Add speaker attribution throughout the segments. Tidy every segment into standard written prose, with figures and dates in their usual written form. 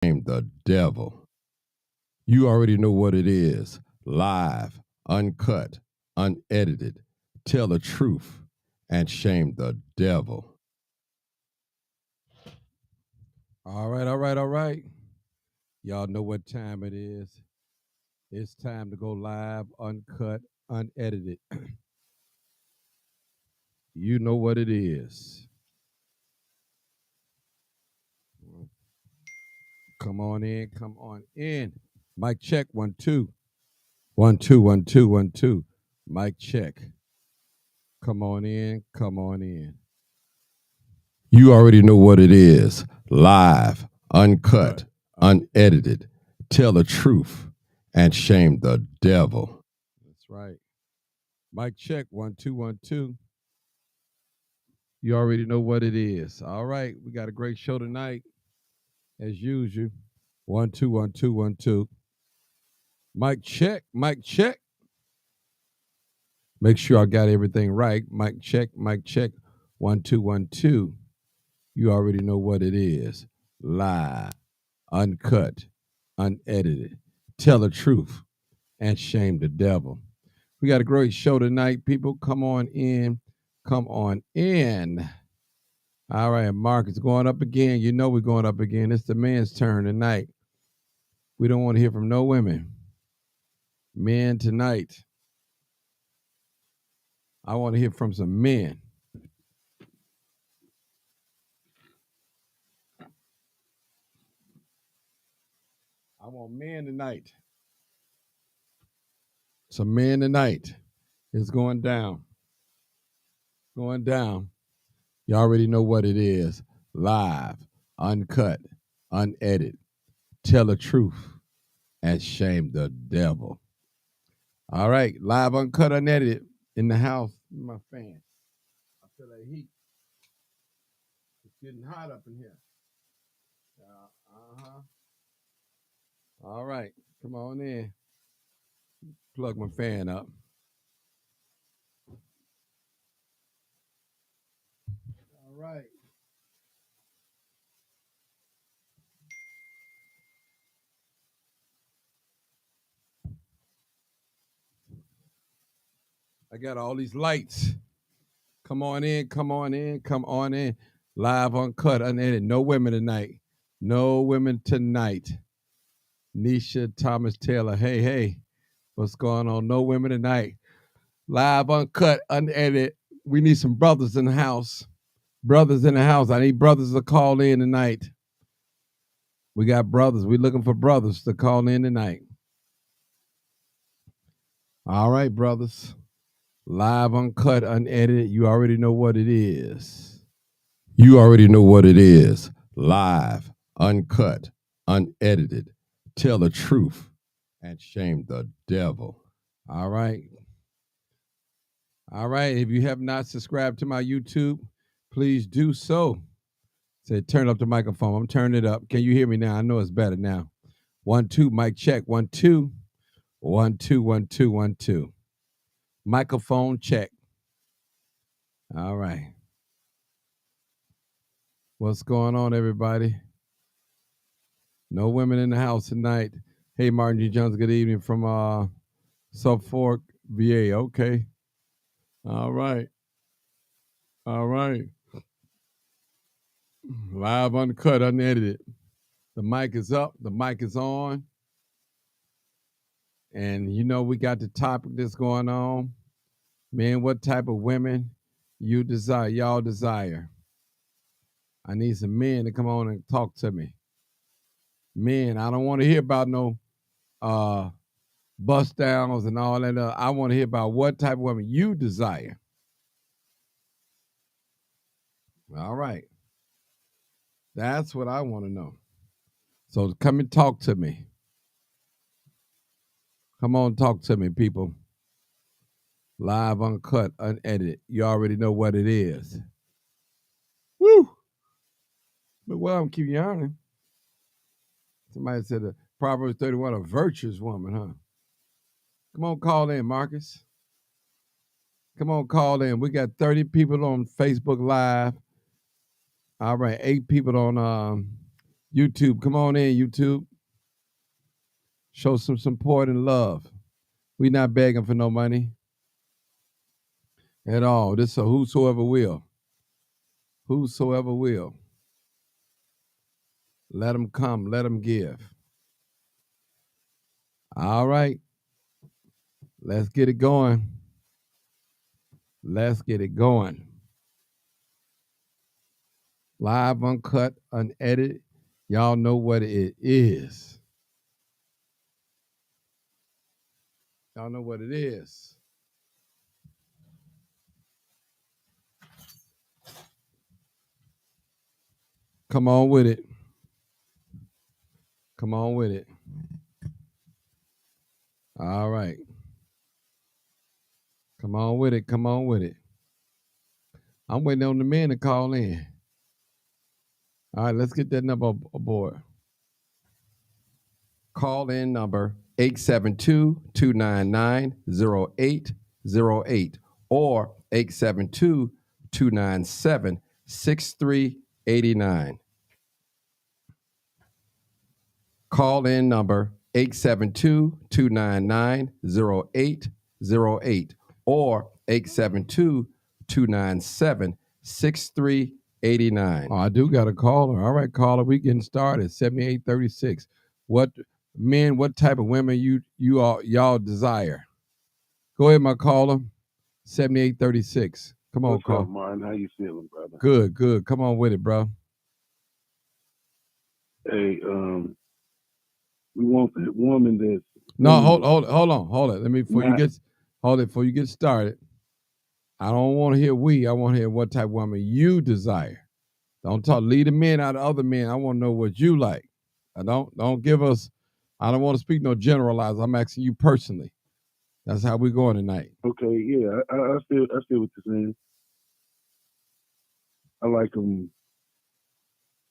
Speaker 1: Shame the devil. You already know what it is. Live, uncut, unedited. Tell the truth and shame the devil. All right, all right, all right. Y'all know what time it is. It's time to go live, uncut, unedited. You know what it is. Come on in, come on in. Mic check, 1 2. 1 2 1 2 1 2. Mic check. Come on in, come on in. You already know what it is. Live, uncut, unedited. Tell the truth and shame the devil. That's right. Mic check, 1 2 1 2. You already know what it is. All right, we got a great show tonight, as usual. 1 2 1 2 1 2. Mic check, mic check. Make sure I got everything right. Mic check, mic check. 1 2 1 2. You already know what it is. Live, uncut, unedited. Tell the truth and shame the devil. We got a great show tonight, people. Come on in. Come on in. All right, Mark is going up again. You know we're going up again. It's the man's turn tonight. We don't want to hear from no women. Men tonight. I want to hear from some men. I want men tonight. Some men tonight. It's going down. Going down. You already know what it is. Live, uncut, unedited. Tell the truth and shame the devil. All right, live, uncut, unedited in the house. My fan. I feel that heat. It's getting hot up in here. Uh-huh. All right, come on in. Plug my fan up. All right. I got all these lights. Come on in, come on in, come on in. Live, uncut, unedited. No women tonight. No women tonight. Nisha Thomas Taylor. Hey, hey. What's going on? No women tonight. Live, uncut, unedited. We need some brothers in the house. Brothers in the house. I need brothers to call in tonight. We got brothers. We're looking for brothers to call in tonight. All right, brothers. Live, uncut, unedited. You already know what it is. You already know what it is. Live, uncut, unedited. Tell the truth and shame the devil. All right. All right. If you have not subscribed to my YouTube, please do so. Say, turn up the microphone. I'm turning it up. Can you hear me now? I know it's better now. 1 2, mic check. 1 2. 1 2 1 2 1 2. Microphone check. All right. What's going on, everybody? No women in the house tonight. Hey, Martin G. Jones, good evening from Suffolk, VA. Okay. All right. All right. Live, uncut, unedited. The mic is up. The mic is on. And you know we got the topic that's going on. Man, what type of women you desire? Y'all desire. I need some men to come on and talk to me. Men, I don't want to hear about no bust downs and all that. I want to hear about what type of woman you desire. All right. That's what I want to know. So come and talk to me. Come on, talk to me, people. Live, uncut, unedited. You already know what it is. Woo! But well, I'm keeping you honest. Somebody said Proverbs 31, a virtuous woman, huh? Come on, call in, Marcus. Come on, call in. We got 30 people on Facebook Live. All right, 8 people on YouTube, come on in, YouTube. Show some support and love. We not begging for no money at all. This is a whosoever will. Whosoever will. Let them come. Let them give. All right. Let's get it going. Let's get it going. Live, uncut, unedited. Y'all know what it is. Y'all know what it is. Come on with it. Come on with it. All right. Come on with it. Come on with it. I'm waiting on the men to call in. All right, let's get that number aboard. Call in number 872-299-0808 or 872-297-6389. Call in number 872-299-0808 or 872-297-6389. Oh, I do got a caller. All right, caller, we getting started. 7836. What type of women y'all desire? Go ahead, my caller. 7836. Come on,
Speaker 2: What's up, Martin? How you feeling, brother?
Speaker 1: Good, good. Come on with it, bro.
Speaker 2: Hey, we want that woman that's
Speaker 1: hold on. Let me before you get started. I don't want to hear I want to hear what type of woman you desire. Don't lead the men out of other men. I want to know what you like. Don't give us. I don't want to speak no generalize. I'm asking you personally. That's how we're going tonight.
Speaker 2: Okay, yeah, I feel what you're saying. I like them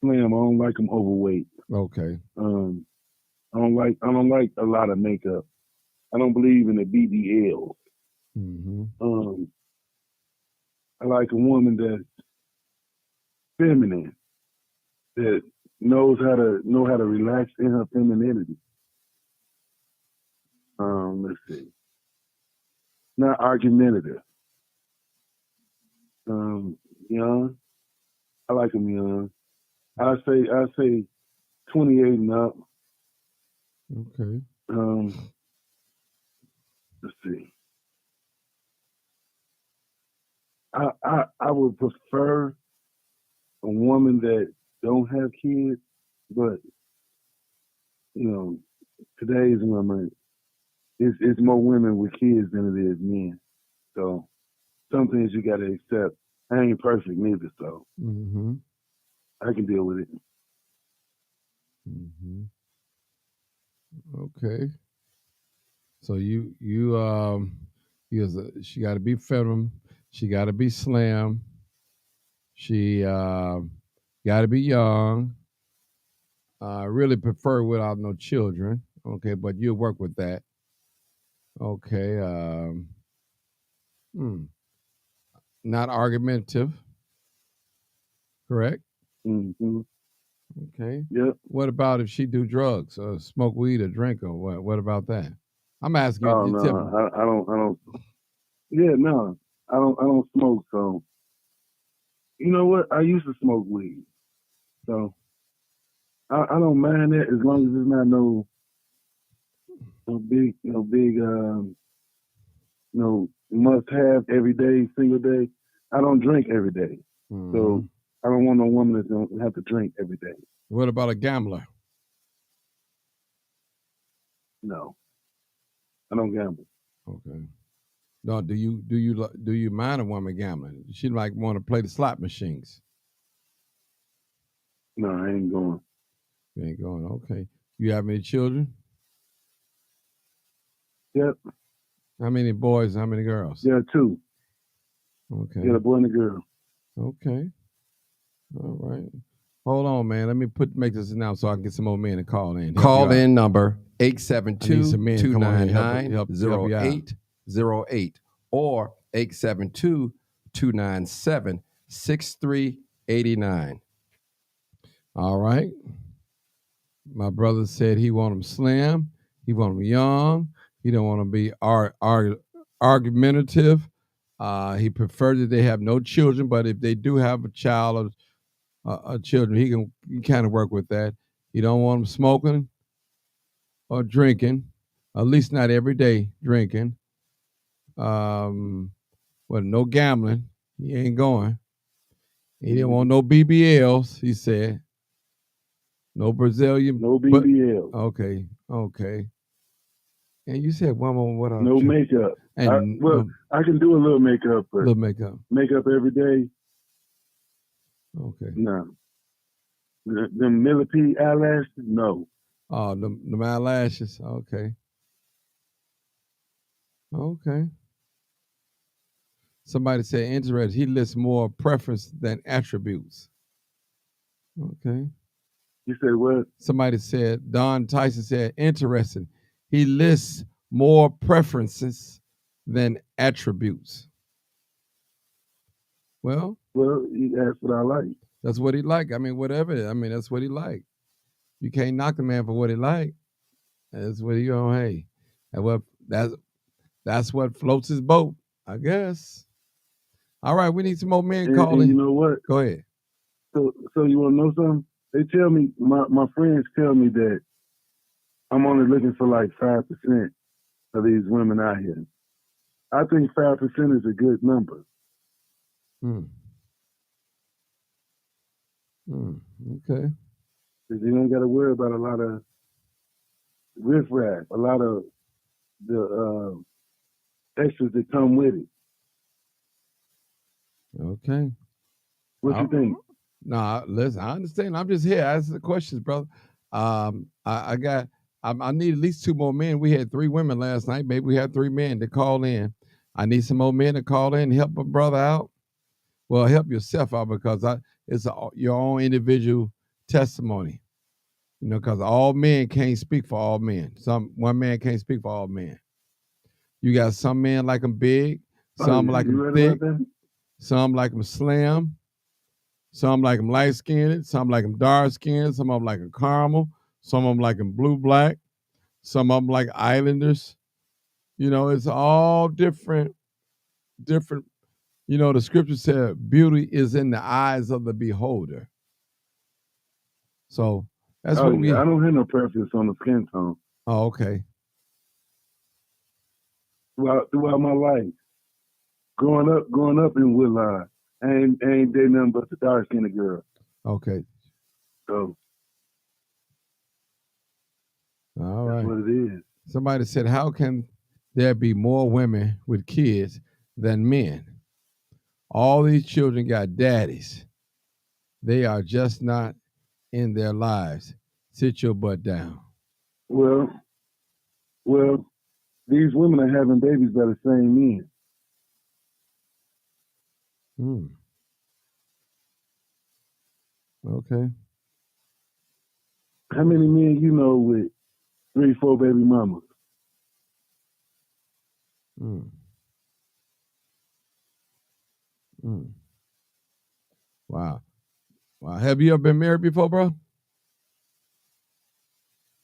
Speaker 2: slim. I don't like them overweight.
Speaker 1: Okay.
Speaker 2: I don't like a lot of makeup. I don't believe in the BBL.
Speaker 1: Mm-hmm.
Speaker 2: I like a woman that's feminine, that knows how to relax in her femininity. Let's see. Not argumentative. Young. I like them young. I say 28 and up.
Speaker 1: Okay.
Speaker 2: Let's see. I would prefer a woman that don't have kids, but today's woman, it's more women with kids than it is men. So some things you got to accept. I ain't perfect neither, so I can deal with it.
Speaker 1: Okay. So she got to be feminine. She got to be slim. She got to be young. I really prefer without no children. Okay, but you'll work with that. Okay. Not argumentative. Correct?
Speaker 2: Mm-hmm.
Speaker 1: Okay.
Speaker 2: Yep.
Speaker 1: What about if she do drugs or smoke weed or drink or what? What about that? I'm asking you.
Speaker 2: Oh no, I don't. Yeah, no, I don't smoke. So you know what? I used to smoke weed, so I don't mind that as long as it's not no big must have every day, single day. I don't drink every day, so I don't want no woman that don't have to drink every day.
Speaker 1: What about a gambler?
Speaker 2: No, I don't gamble.
Speaker 1: Okay. No, do you mind a woman gambling? She like want to play the slot machines.
Speaker 2: No, I ain't going.
Speaker 1: You ain't going. Okay. You have any children?
Speaker 2: Yep.
Speaker 1: How many boys? How many girls?
Speaker 2: Yeah, 2.
Speaker 1: Okay.
Speaker 2: Yeah, a boy and a girl.
Speaker 1: Okay. All right. Hold on, man. Let me make this announcement so I can get some more men to call in.
Speaker 2: Call in number 872-299-0808 or 872-297-6389.
Speaker 1: All right. My brother said he want them slim. He want them young. He don't want to be argumentative. He preferred that they have no children, but if they do have a child or children, he kind of work with that. He don't want them smoking or drinking, at least not every day drinking. Well, no gambling. He ain't going. He didn't want no BBLs. He said no Brazilian.
Speaker 2: No BBL.
Speaker 1: Okay. And you said one more. What else?
Speaker 2: No makeup.
Speaker 1: And
Speaker 2: I can do a little makeup, but
Speaker 1: little makeup.
Speaker 2: Makeup every day.
Speaker 1: Okay.
Speaker 2: No. The millipede eyelashes, no.
Speaker 1: Oh, the eyelashes. Okay. Somebody said interested. He lists more preference than attributes. Okay.
Speaker 2: You said what?
Speaker 1: Somebody said, Don Tyson said, interesting. He lists more preferences than attributes. Well,
Speaker 2: that's what I like.
Speaker 1: That's what he like. I mean, whatever. I mean, that's what he like. You can't knock the man for what he like. That's what he gonna. Hey, that's what floats his boat, I guess. All right, we need some more men calling.
Speaker 2: You know what?
Speaker 1: Go ahead.
Speaker 2: So you want to know something? They tell me, my friends tell me that I'm only looking for like 5% of these women out here. I think 5% is a good number.
Speaker 1: Okay.
Speaker 2: Because you don't got to worry about a lot of riffraff, a lot of the extras that come with it.
Speaker 1: Okay.
Speaker 2: What you think?
Speaker 1: Nah, listen, I understand. I'm just here asking the questions, brother. I need at least 2 more men. We had 3 women last night. Maybe we have 3 men to call in. I need some more men to call in and help a brother out. Well, help yourself out because it's your own individual testimony. You know, because all men can't speak for all men. One man can't speak for all men. You got some men like them big, some like them thick, some like them slim, some like them light skinned, some like them dark skinned, some of them like a caramel, some of them like them blue black, some of them like islanders. You know, it's all different. You know, the scripture said beauty is in the eyes of the beholder. So that's what we.
Speaker 2: I don't have no preference on the skin tone.
Speaker 1: Oh, okay.
Speaker 2: Throughout my life, growing up in Woodline, ain't dating nothing but the dark skinned girl.
Speaker 1: Okay.
Speaker 2: So.
Speaker 1: All right.
Speaker 2: That's what it is.
Speaker 1: Somebody said, how can there be more women with kids than men? All these children got daddies. They are just not in their lives. Sit your butt down.
Speaker 2: Well, these women are having babies by the same men.
Speaker 1: Okay.
Speaker 2: How many men you know with 3, 4 baby mamas?
Speaker 1: Wow. Have you ever been married before, bro?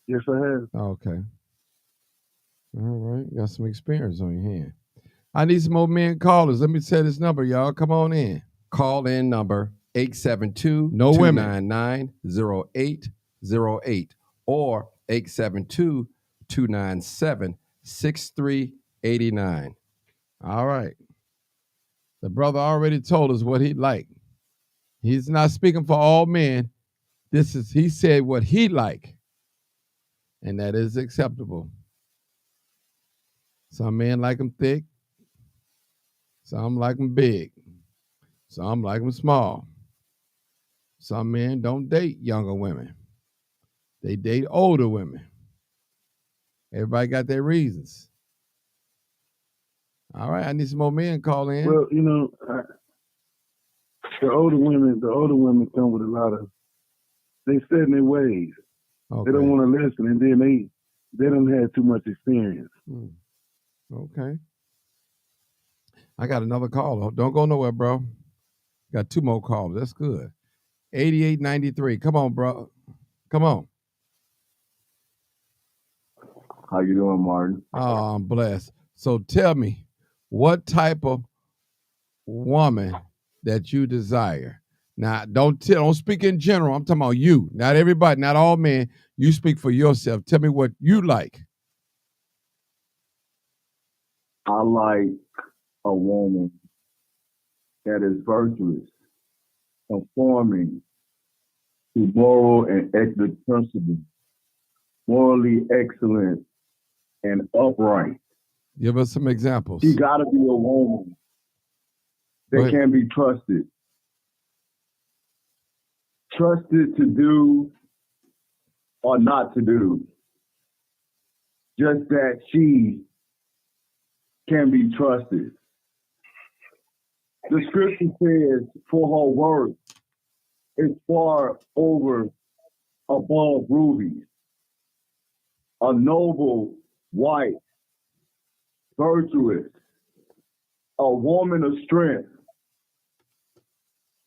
Speaker 2: Yes, I have.
Speaker 1: Okay. All right. You got some experience on your hand. I need some more men callers. Let me say this number, y'all. Come on in.
Speaker 3: Call in number 872
Speaker 1: No women.
Speaker 3: 299-0808 or 872 297 6389.
Speaker 1: All right. The brother already told us what he'd like. He's not speaking for all men. He said what he like, and that is acceptable. Some men like them thick, some like them big, some like them small. Some men don't date younger women. They date older women. Everybody got their reasons. All right, I need some more men call in.
Speaker 2: Well, you know, the older women come with a lot of, they set in their ways. Okay. They don't want to listen, and then they don't have too much experience.
Speaker 1: Okay. I got another caller. Don't go nowhere, bro. Got 2 more callers. That's good. 8893. Come on, bro. Come on.
Speaker 4: How you doing, Martin?
Speaker 1: Oh, I'm blessed. So tell me, what type of woman that you desire? Now, don't speak in general. I'm talking about you, not everybody, not all men. You speak for yourself. Tell me what you like.
Speaker 4: I like a woman that is virtuous, conforming to moral and ethical principles, morally excellent and upright.
Speaker 1: Give us some examples.
Speaker 4: She got to be a woman that can be trusted. Trusted to do or not to do. Just that she can be trusted. The scripture says, for her work is far over above rubies. A noble wife, virtuous, a woman of strength,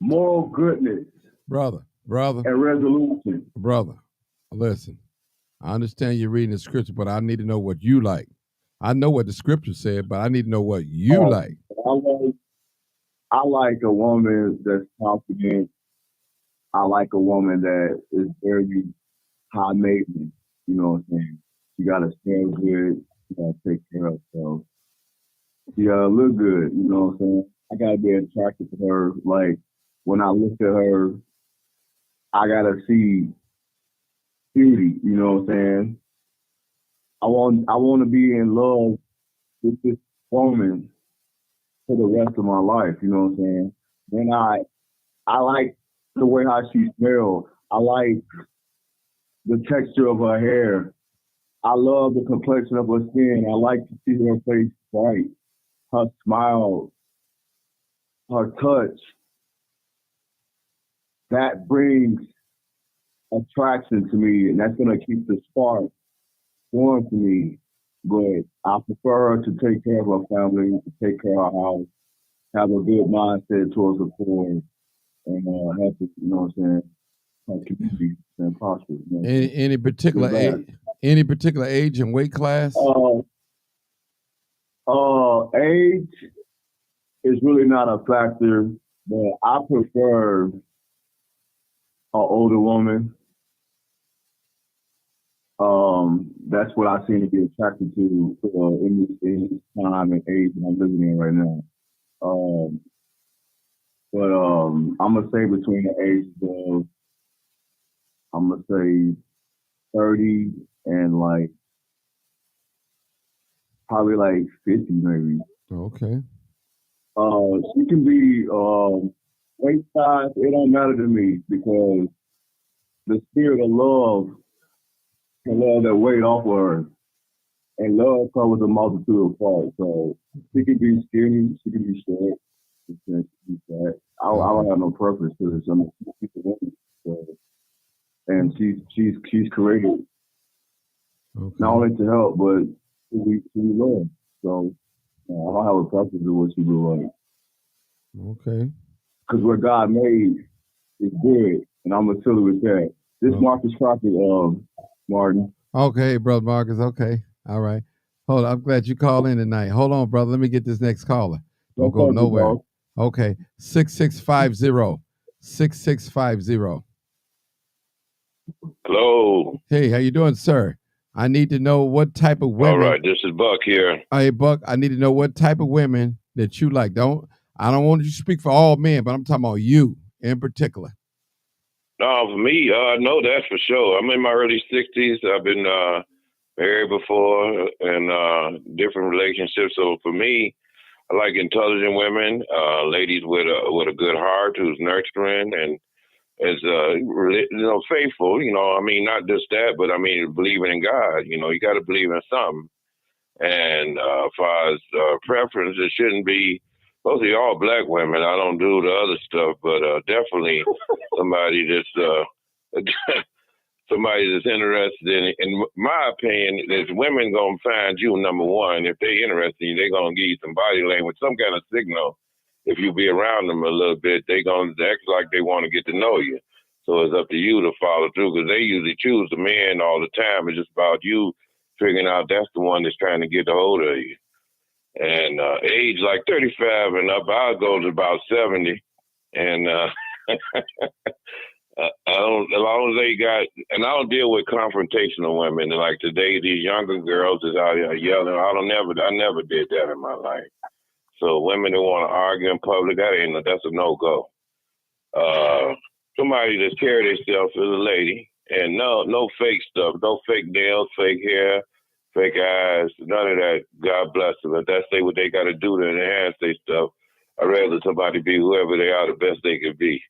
Speaker 4: moral goodness,
Speaker 1: brother,
Speaker 4: and resolution.
Speaker 1: Brother, listen, I understand you're reading the scripture, but I need to know what you like. I know what the scripture said, but I need to know what you like.
Speaker 4: I like a woman that's confident. I like a woman that is very high maintenance. You know what I'm saying? She gotta smell good. She gotta take care of herself. She gotta look good. You know what I'm saying? I gotta be attracted to her. Like when I look at her, I gotta see beauty. You know what I'm saying? I want to be in love with this woman for the rest of my life. You know what I'm saying? And I like the way how she smells. I like the texture of her hair. I love the complexion of her skin. I like to see her face bright, her smile, her touch. That brings attraction to me, and that's gonna keep the spark going for me. But I prefer her to take care of her family, to take care of her house, have a good mindset towards the poor, and have to, you know what I'm saying, her community and prosper. You know
Speaker 1: any particular age? Any particular age and weight class?
Speaker 4: Age is really not a factor, but I prefer an older woman. That's what I seem to be attracted to in this time and age that I'm living in right now. But I'm gonna say between the ages of, I'm gonna say 30 and like probably like 50 maybe.
Speaker 1: Okay.
Speaker 4: She can be weight size. It don't matter to me because the spirit of love can love that weight off of her. And love covers a multitude of faults. So she can be skinny, she can be short, she can be fat. I don't have no preference to this. I'm she's a woman. So, and she's created not only to help, but to be loved. So I don't have a preference to what she do like.
Speaker 1: Okay.
Speaker 4: Because what God made is good, and I'm gonna tell you with that. This Marcus Crockett, Martin.
Speaker 1: Okay, brother Marcus. Okay. All right. Hold on. I'm glad you called in tonight. Hold on, brother. Let me get this next caller. Don't go nowhere. Okay. 6650. 6650.
Speaker 5: Hello.
Speaker 1: Hey, how you doing, sir? I need to know what type of women.
Speaker 5: All right, this is Buck here.
Speaker 1: Hey, Buck, I need to know what type of women that you like. I don't want you to speak for all men, but I'm talking about you in particular.
Speaker 5: No, for me, no, that's for sure. I'm in my early 60s. I've been married before and different relationships. So for me, I like intelligent women, ladies with a good heart who's nurturing and is faithful. You know, I mean, not just that, but I mean, believing in God. You know, you got to believe in something. And as far as preference, it shouldn't be mostly all black women. I don't do the other stuff, but definitely somebody that's somebody that's interested in my opinion, is women gonna find you number one. If they're interested in you, they're gonna give you some body language, some kind of signal. If you be around them a little bit, they're gonna act like they want to get to know you. So it's up to you to follow through because they usually choose the men all the time. It's just about you figuring out that's the one that's trying to get a hold of you. And age like 35 and up, our goal is about 70. And I don't, as long as they got, and I don't deal with confrontational women. Like today, these younger girls is out here yelling. I never did that in my life. So women that want to argue in public, that's a no-go. Somebody that's carry themselves as a lady, and no fake stuff, no fake nails, fake hair, fake eyes, none of that. God bless them. If that's what they got to do to enhance their stuff, I'd rather somebody be whoever they are, the best they could be.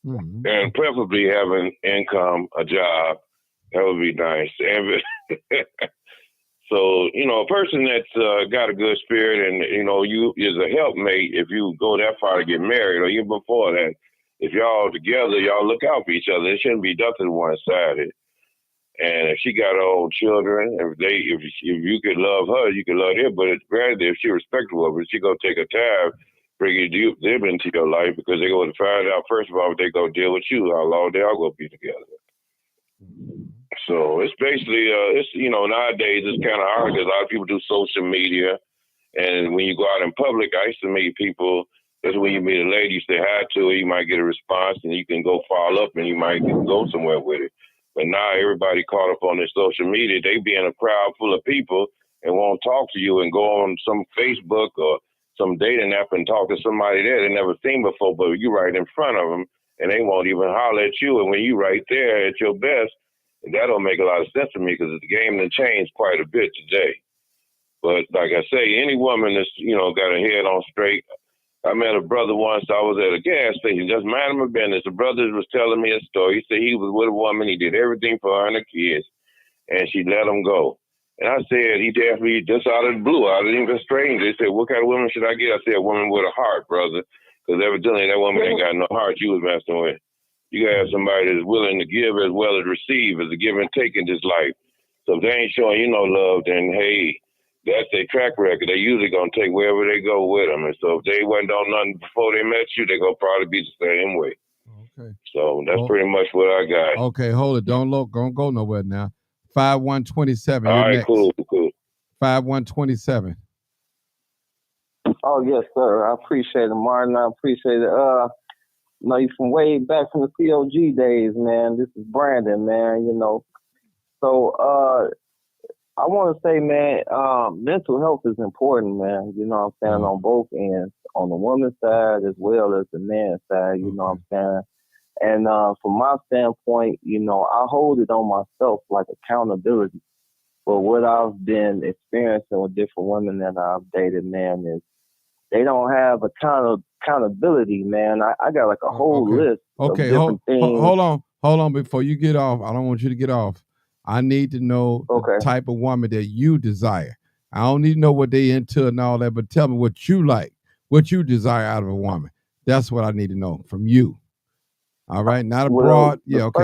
Speaker 1: Mm-hmm.
Speaker 5: And preferably having income, a job. That would be nice. And so, a person that's got a good spirit and, you is a helpmate if you go that far to get married or even before that. If y'all together, y'all look out for each other. It shouldn't be nothing one-sided. And if she got her own children, if you could love her, you could love them. But it's rather if she's respectful of it, she gonna take her time bringing them into your life because they're going to find out first of all if they're gonna deal with you, how long they are gonna be together. So it's basically nowadays it's kind of hard because a lot of people do social media, and when you go out in public, I used to meet people. That's when you meet a lady, you say hi to her, you might get a response, and you can go follow up, and you might go somewhere with it. But now everybody caught up on their social media. They be in a crowd full of people and won't talk to you and go on some Facebook or some dating app and talk to somebody there they never seen before, but you right in front of them, and they won't even holler at you. And when you right there at your best, that don't make a lot of sense to me because the game has changed quite a bit today. But like I say, any woman that's, got her head on straight. I met a brother once. I was at a gas station, just minding my business. The brother was telling me a story. He said he was with a woman. He did everything for her and her kids, and she let him go. And I said, he asked me just out of the blue, out of even strange. They said, what kind of woman should I get? I said, a woman with a heart, brother. Because evidently that woman ain't got no heart you was messing with. You got to have somebody that's willing to give as well as receive, as a give and take in this life. So if they ain't showing you no love, then, hey, that's their track record. They usually going to take wherever they go with them. And so if they wasn't on nothing before they met you, they're going to probably be the same way.
Speaker 1: Okay.
Speaker 5: So that's pretty much what I got.
Speaker 1: Okay, hold it. Don't go nowhere now. 5127.
Speaker 5: All right,
Speaker 1: next.
Speaker 5: cool.
Speaker 1: 5127.
Speaker 6: Oh, yes, sir. I appreciate it, Martin. I appreciate it. You from way back from the COG days, man. This is Brandon, man, So, I want to say, man, mental health is important, man. You know what I'm saying? On both ends, on the woman's side as well as the man's side, you know what I'm saying? And from my standpoint, I hold it on myself like accountability. But what I've been experiencing with different women that I've dated, man, is they don't have accountability, man. I got like a whole list of different things.
Speaker 1: Hold on before you get off. I don't want you to get off. I need to know the type of woman that you desire. I don't need to know what they into and all that, but tell me what you like, what you desire out of a woman. That's what I need to know from you. All right, not a broad. Yeah, okay.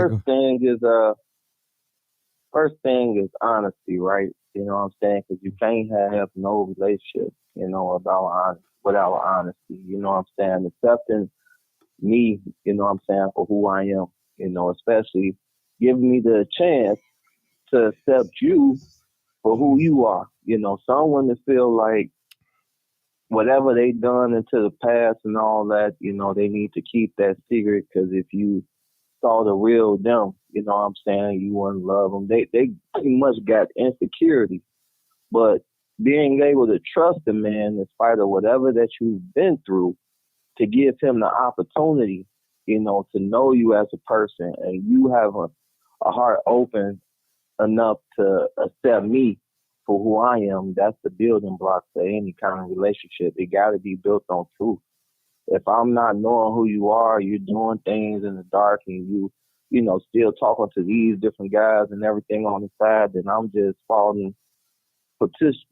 Speaker 6: First thing is honesty, right? You know what I'm saying? Because you can't have no relationship, without honesty. You know what I'm saying? Accepting me, you know what I'm saying, for who I am. Especially giving me the chance to accept you for who you are. Some women feel like whatever they done into the past and all that, they need to keep that secret because if you saw the real them, you know what I'm saying, you wouldn't love them. They pretty much got insecurity. But being able to trust a man in spite of whatever that you've been through, to give him the opportunity, to know you as a person, and you have a heart open enough to accept me for who I am, that's the building blocks to any kind of relationship. It got to be built on truth. If I'm not knowing who you are, you're doing things in the dark and you still talking to these different guys and everything on the side, then I'm just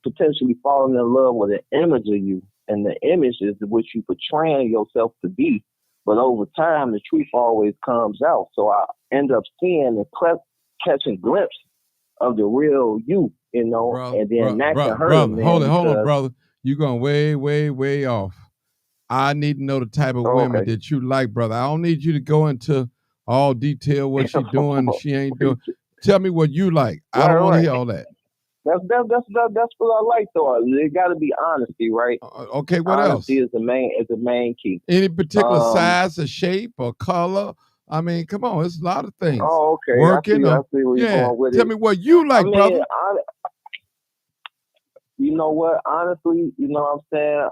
Speaker 6: potentially falling in love with an image of you. And the image is what you portraying yourself to be. But over time, the truth always comes out. So I end up seeing and catching glimpse of the real you,
Speaker 1: Brother,
Speaker 6: and then that can hurt
Speaker 1: brother,
Speaker 6: me.
Speaker 1: Hold on, brother. You're going way, way, way off. I need to know the type of women that you like, brother. I don't need you to go into all detail what she doing, she ain't doing. Tell me what you like. I
Speaker 6: Right,
Speaker 1: don't want to
Speaker 6: right.
Speaker 1: hear all that.
Speaker 6: That's what I like though. It got to be honesty, right?
Speaker 1: Okay, what
Speaker 6: Honesty
Speaker 1: else?
Speaker 6: is the main key.
Speaker 1: Any particular
Speaker 6: Um.
Speaker 1: size or shape or color? I mean, come on, it's a lot of things.
Speaker 6: Oh, okay.
Speaker 1: Working
Speaker 6: I
Speaker 1: or
Speaker 6: see where you're
Speaker 1: yeah.
Speaker 6: going with
Speaker 1: Tell
Speaker 6: it.
Speaker 1: me what you
Speaker 6: I
Speaker 1: like,
Speaker 6: mean,
Speaker 1: brother.
Speaker 6: you know what? Honestly, you know what I'm saying.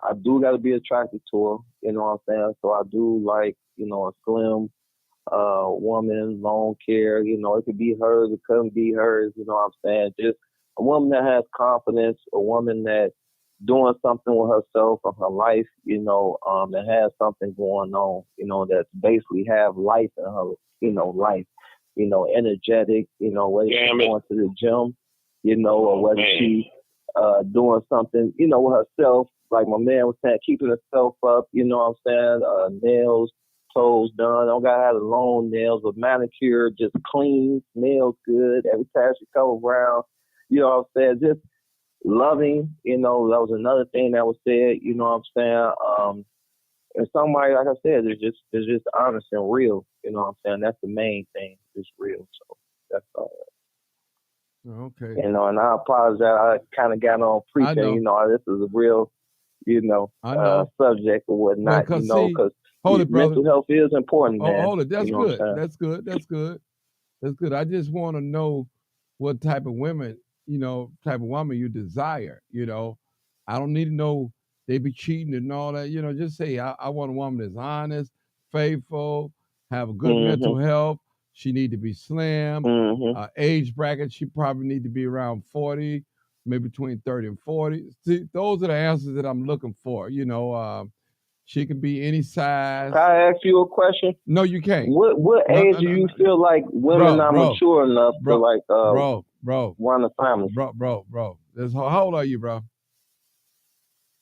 Speaker 6: I do got to be attracted to her. You know what I'm saying. So I do like, you know, a slim woman, long hair. You know, it could be hers, it couldn't be hers. You know what I'm saying? Just a woman that has confidence, a woman that doing something with herself or her life. You know, that has something going on. You know, that basically have life in her. You know, life. You know, energetic. You know, whether she's
Speaker 5: Damn it.
Speaker 6: going to the gym. You know, or whether
Speaker 5: Man.
Speaker 6: she doing something. You know, with herself. Like my man was saying, keeping herself up. You know what I'm saying? Nails, toes done. Don't gotta have the long nails, but manicure, just clean, smells good. Every time she come around, you know what I'm saying? Just loving, you know, that was another thing that was said, you know what I'm saying? And somebody, like I said, is just honest and real, you know what I'm saying? That's the main thing, just real. So that's all.
Speaker 1: Okay.
Speaker 6: You know, and I apologize. I kind of got on preaching,
Speaker 1: know.
Speaker 6: you know, this is a real, you know,
Speaker 1: I know.
Speaker 6: subject or whatnot,
Speaker 1: Well,
Speaker 6: you know,
Speaker 1: see,
Speaker 6: because
Speaker 1: hold it, brother.
Speaker 6: mental health is important,
Speaker 1: Oh,
Speaker 6: man.
Speaker 1: hold it. That's
Speaker 6: You know what I'm
Speaker 1: good.
Speaker 6: saying?
Speaker 1: That's good. That's good. That's good. I just want to know what type of women, you know, type of woman you desire. You know, I don't need to know they be cheating and all that. You know, just say I want a woman that's honest, faithful, have a good mental health. She need to be slim.
Speaker 6: Mm-hmm.
Speaker 1: Age bracket, she probably need to be around 40, maybe between 30 and 40. See, those are the answers that I'm looking for. You know, she can be any size.
Speaker 6: Can I ask you a question?
Speaker 1: No, you can't.
Speaker 6: What
Speaker 1: No,
Speaker 6: age
Speaker 1: no,
Speaker 6: do
Speaker 1: no,
Speaker 6: you
Speaker 1: no.
Speaker 6: feel like women are mature enough to
Speaker 1: bro,
Speaker 6: like
Speaker 1: bro,
Speaker 6: run a family?
Speaker 1: bro. How old are you, bro?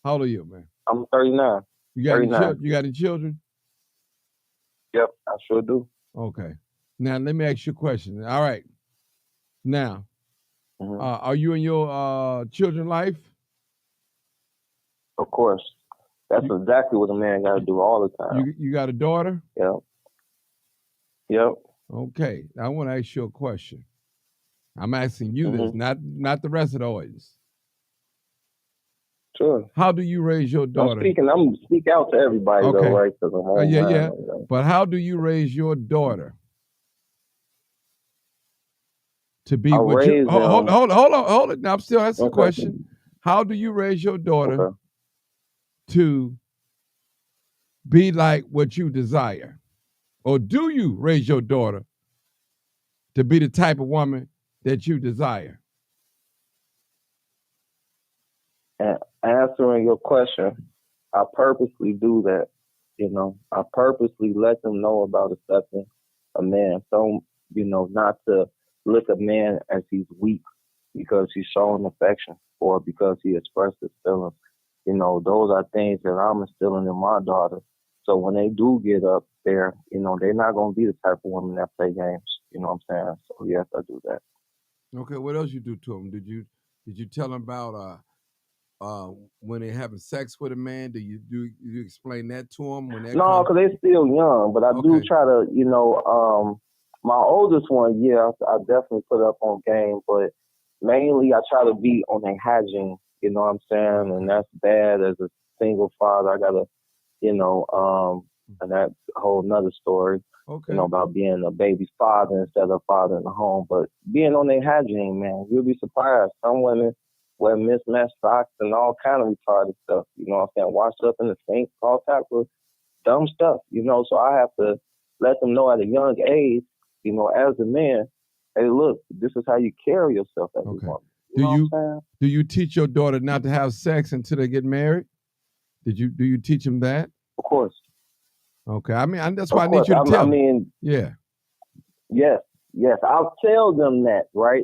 Speaker 1: How old are you, man?
Speaker 6: I'm 39.
Speaker 1: You got
Speaker 6: 39.
Speaker 1: You got any children?
Speaker 6: Yep, I sure do.
Speaker 1: Okay. Now let me ask you a question. All right. Now,
Speaker 6: Hmm.
Speaker 1: are you in your children life?
Speaker 6: Of course. That's exactly what a man got to do all the time.
Speaker 1: You got a daughter?
Speaker 6: Yep. Yep.
Speaker 1: Okay. I want to ask you a question. I'm asking you this, not the rest of the audience.
Speaker 6: Sure.
Speaker 1: How do you raise your daughter?
Speaker 6: I'm speak out to everybody
Speaker 1: Okay.
Speaker 6: though, right? Because I'm on
Speaker 1: Yeah.
Speaker 6: you know.
Speaker 1: But how do you raise your daughter to be what you? Hold on. Now I'm still asking the question. How do you raise your daughter to be like what you desire, or do you raise your daughter to be the type of woman that you desire?
Speaker 6: And answering your question, I purposely do that. You know, I purposely let them know about accepting a man. So, you know, not to look a man as he's weak because he's showing affection or because he expressed his feelings. You know, those are things that I'm instilling in my daughter. So when they do get up there, you know, they're not going to be the type of woman that play games. You know what I'm saying? So yes, I do that.
Speaker 1: Okay, what else you do to them? Did you tell them about when they're having sex with a man? Do you explain that to them when they
Speaker 6: No, because they're still young, but I do try to, you know, my oldest one, yeah, I definitely put up on game, but mainly I try to be on their hygiene, you know what I'm saying? And that's bad as a single father. I got to, you know, and that's a whole nother story, you know, about being a baby's father instead of father in the home. But being on their hygiene, man, you'll be surprised. Some women wear mismatched socks and all kind of retarded stuff, you know what I'm saying? Washed up in the sink, all type of dumb stuff, you know. So I have to let them know at a young age, you know, as a man, hey, look, this is how you carry yourself as a woman.
Speaker 1: Do you teach your daughter not to have sex until they get married? Do you teach them that?
Speaker 6: Of course.
Speaker 1: Okay. I mean, that's why I need you to tell
Speaker 6: I mean,
Speaker 1: yeah.
Speaker 6: Yes. I'll tell them that, right?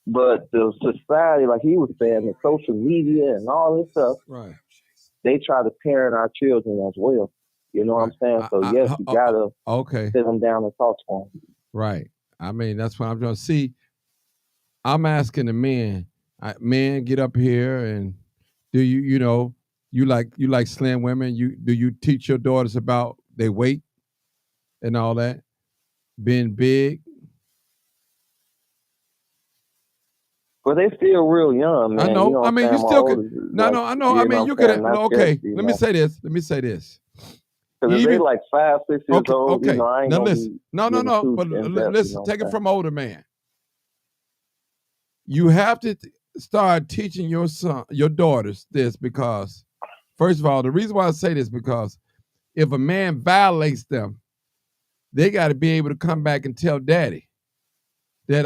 Speaker 6: But the society, like he was saying, the social media and all this stuff,
Speaker 1: right?
Speaker 6: They try to parent our children as well. You know what I'm saying? So yes, you gotta sit them down and talk to them.
Speaker 1: Right. I mean, that's what I'm trying to see. I'm asking the men, men, get up here and do you know you like slim women? Do you teach your daughters about their weight? and all that, being big.
Speaker 6: But they still real young, man.
Speaker 1: I know.
Speaker 6: You know
Speaker 1: I
Speaker 6: what I'm
Speaker 1: mean, you
Speaker 6: saying? My
Speaker 1: still could.
Speaker 6: oldest is
Speaker 1: No,
Speaker 6: like,
Speaker 1: no, I know. I
Speaker 6: you know
Speaker 1: mean,
Speaker 6: what
Speaker 1: you
Speaker 6: I'm
Speaker 1: could.
Speaker 6: saying? Not
Speaker 1: Okay,
Speaker 6: 50,
Speaker 1: let me say this. Let me say this.
Speaker 6: Because if they
Speaker 1: Even
Speaker 6: like 5, 6 years
Speaker 1: okay,
Speaker 6: old, you
Speaker 1: okay.
Speaker 6: know, I ain't
Speaker 1: Now
Speaker 6: gonna
Speaker 1: listen.
Speaker 6: be
Speaker 1: No, no,
Speaker 6: getting
Speaker 1: no.
Speaker 6: too
Speaker 1: But
Speaker 6: in depth. You
Speaker 1: listen.
Speaker 6: know
Speaker 1: Take
Speaker 6: what
Speaker 1: it
Speaker 6: I'm
Speaker 1: from older man. You have to start teaching your son, your daughters this because, first of all, the reason why I say this because if a man violates them, they got to be able to come back and tell daddy that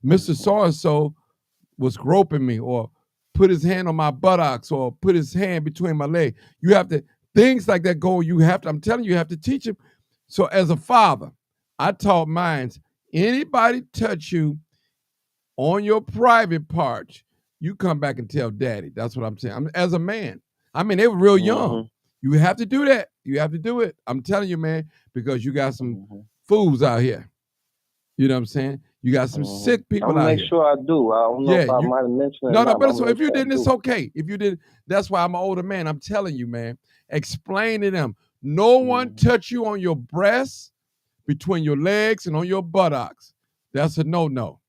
Speaker 1: Mr. So and so was groping me or put his hand on my buttocks or put his hand between my leg. You have to things like that go. You have to. I'm telling you, you have to teach him. So as a father, I taught mine. Anybody touch you on your private parts, you come back and tell daddy. That's what I'm saying. As a man. I mean, they were real young.
Speaker 6: Mhm.
Speaker 1: You have to do that. You have to do it. I'm telling you, man, because you got some
Speaker 6: Mhm.
Speaker 1: fools out here. You know what I'm saying? You got some
Speaker 6: Mhm.
Speaker 1: sick
Speaker 6: I'm
Speaker 1: people
Speaker 6: gonna
Speaker 1: out
Speaker 6: make
Speaker 1: here.
Speaker 6: sure I do. I don't know
Speaker 1: Yeah,
Speaker 6: if I
Speaker 1: you
Speaker 6: might have mentioned it or
Speaker 1: no,
Speaker 6: not, but
Speaker 1: but
Speaker 6: I'm
Speaker 1: so
Speaker 6: gonna
Speaker 1: if
Speaker 6: make
Speaker 1: you
Speaker 6: sure I
Speaker 1: didn't, it's
Speaker 6: do.
Speaker 1: okay. If you did, that's why I'm an older man. I'm telling you, man. Explain to them. No one
Speaker 6: Mhm.
Speaker 1: touch you on your breasts, between your legs, and on your buttocks. That's a no-no.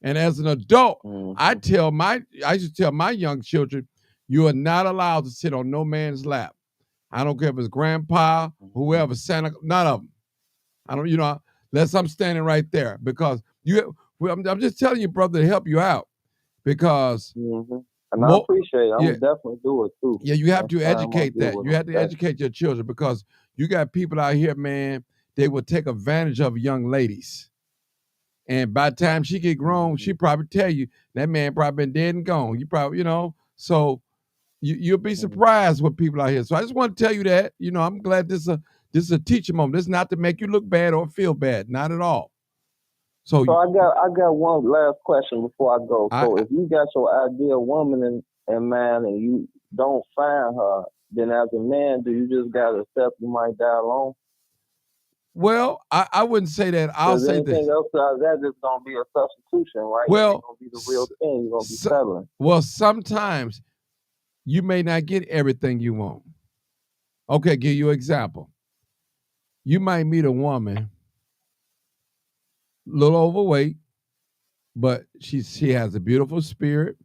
Speaker 1: And as an adult, I
Speaker 6: Mhm.
Speaker 1: used to tell my young children, you are not allowed to sit on no man's lap. I don't care if it's grandpa, whoever, Santa, none of them. I don't, unless I'm standing right there because I'm just telling you, brother, to help you out because
Speaker 6: Mhm. And I
Speaker 1: mo,
Speaker 6: appreciate it. I'm
Speaker 1: yeah,
Speaker 6: gonna definitely do it too.
Speaker 1: yeah, you have
Speaker 6: Next
Speaker 1: to
Speaker 6: time I
Speaker 1: educate
Speaker 6: deal
Speaker 1: that.
Speaker 6: with
Speaker 1: You
Speaker 6: them.
Speaker 1: have to educate your children because you got people out here, man, they will take advantage of young ladies. And by the time she get grown, she probably tell you that man probably been dead and gone. You probably, so you'll be surprised with people out here. So I just want to tell you that, I'm glad this is a teaching moment. This is not to make you look bad or feel bad, not at all. So
Speaker 6: So I got one last question before I go.
Speaker 1: I
Speaker 6: So if you got your ideal woman in mind and you don't find her, then as a man, do you just gotta accept you might die alone?
Speaker 1: well, I wouldn't say that. I'll
Speaker 6: Because
Speaker 1: say
Speaker 6: anything
Speaker 1: this.
Speaker 6: else out of that is gonna be a substitution, right? It ain't
Speaker 1: Well,
Speaker 6: gonna be the real thing. You're gonna be
Speaker 1: so,
Speaker 6: settling.
Speaker 1: well, sometimes you may not get everything you want. Okay, give you an example. You might meet a woman, a little overweight, but she has a beautiful spirit.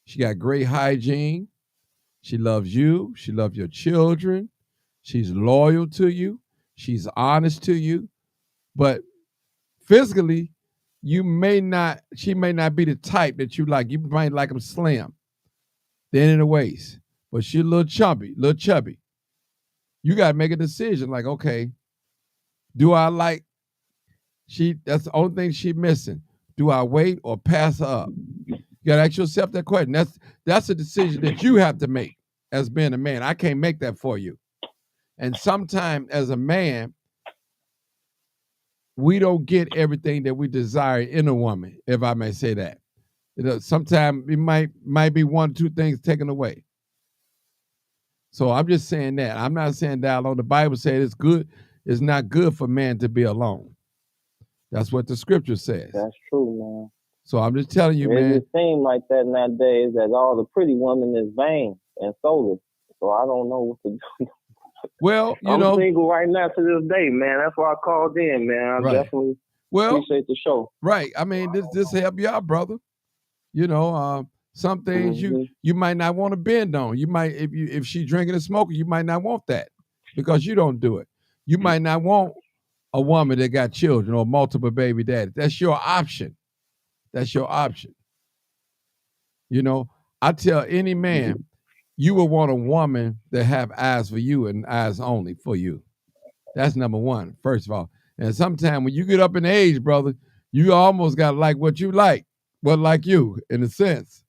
Speaker 1: She got great hygiene. She loves you. She loves your children. She's loyal to you. She's honest to you. But physically, she may not be the type that you like. You might like them slim, thin in the waist, but she's a little chubby. You got to make a decision like, okay, do I like that's the only thing she missing. Do I wait or pass her up? You got to ask yourself that question. That's a decision that you have to make as being a man. I can't make that for you. And sometimes as a man, we don't get everything that we desire in a woman, if I may say that. Sometimes it might be one or two things taken away. So I'm just saying that. I'm not saying that alone. The Bible said it's not good for man to be alone. That's what the scripture says.
Speaker 6: That's true, man.
Speaker 1: So I'm just telling you,
Speaker 6: It
Speaker 1: man.
Speaker 6: just seems like that nowadays that all the pretty women is vain and soulless. So I don't know what to do.
Speaker 1: Well,
Speaker 6: I'm single right now to this day, man. That's why I called in, man. I
Speaker 1: right.
Speaker 6: definitely
Speaker 1: Well,
Speaker 6: appreciate the show.
Speaker 1: Right. I mean, this help you out, brother. Some things you might not want to bend on. You might if she drinking and smoking, you might not want that because you don't do it. You might not want a woman that got children or multiple baby daddies. That's your option. That's your option. I tell any man, you would want a woman that have eyes for you and eyes only for you. That's number one, first of all. And sometimes when you get up in age, brother, you almost got to like what you like, what like you, in a sense.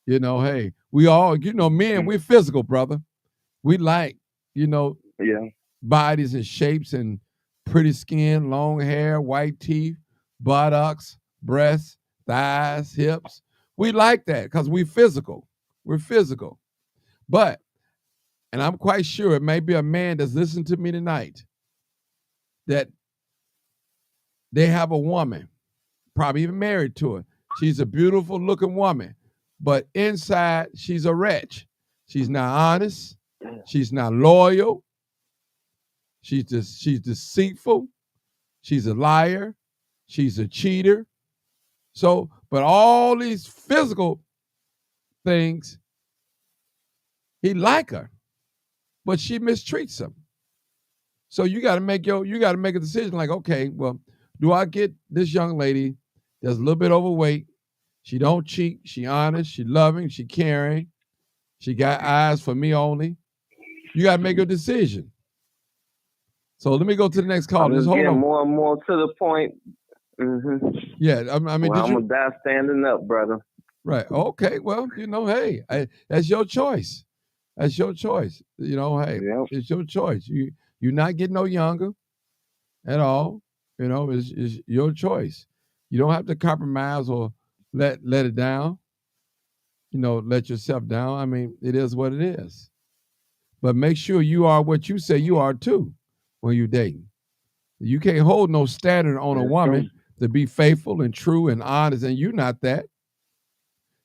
Speaker 1: Hey, we all, men, we're physical, brother. We like, bodies and shapes and pretty skin, long hair, white teeth, buttocks, breasts, thighs, hips. We like that because we're physical. We're physical. But, and I'm quite sure it may be a man that's listening to me tonight that they have a woman, probably even married to her. She's a beautiful looking woman, but inside she's a wretch. She's not honest. She's not loyal. She's deceitful. She's a liar. She's a cheater. So, but all these physical things, he like her, but she mistreats him. So you got to make a decision. Like, okay, well, do I get this young lady that's a little bit overweight? She don't cheat. She honest. She loving. She caring. She got eyes for me only. You got to make a decision. So let me go to the next call.
Speaker 6: I'm
Speaker 1: Just
Speaker 6: just
Speaker 1: hold
Speaker 6: getting
Speaker 1: on.
Speaker 6: more and more to the point.
Speaker 1: Yeah, I mean,
Speaker 6: Well,
Speaker 1: did
Speaker 6: I'm
Speaker 1: you?
Speaker 6: gonna die standing up, brother.
Speaker 1: Right. Okay. Well, hey, that's your choice. That's your choice. Hey,
Speaker 6: Yep.
Speaker 1: it's your choice. You're not getting no younger at all. It's your choice. You don't have to compromise or let it down. Let yourself down. I mean, it is what it is. But make sure you are what you say you are too when you're dating. You can't hold no standard on a
Speaker 6: That's
Speaker 1: woman
Speaker 6: true.
Speaker 1: to be faithful and true and honest, and you're not that.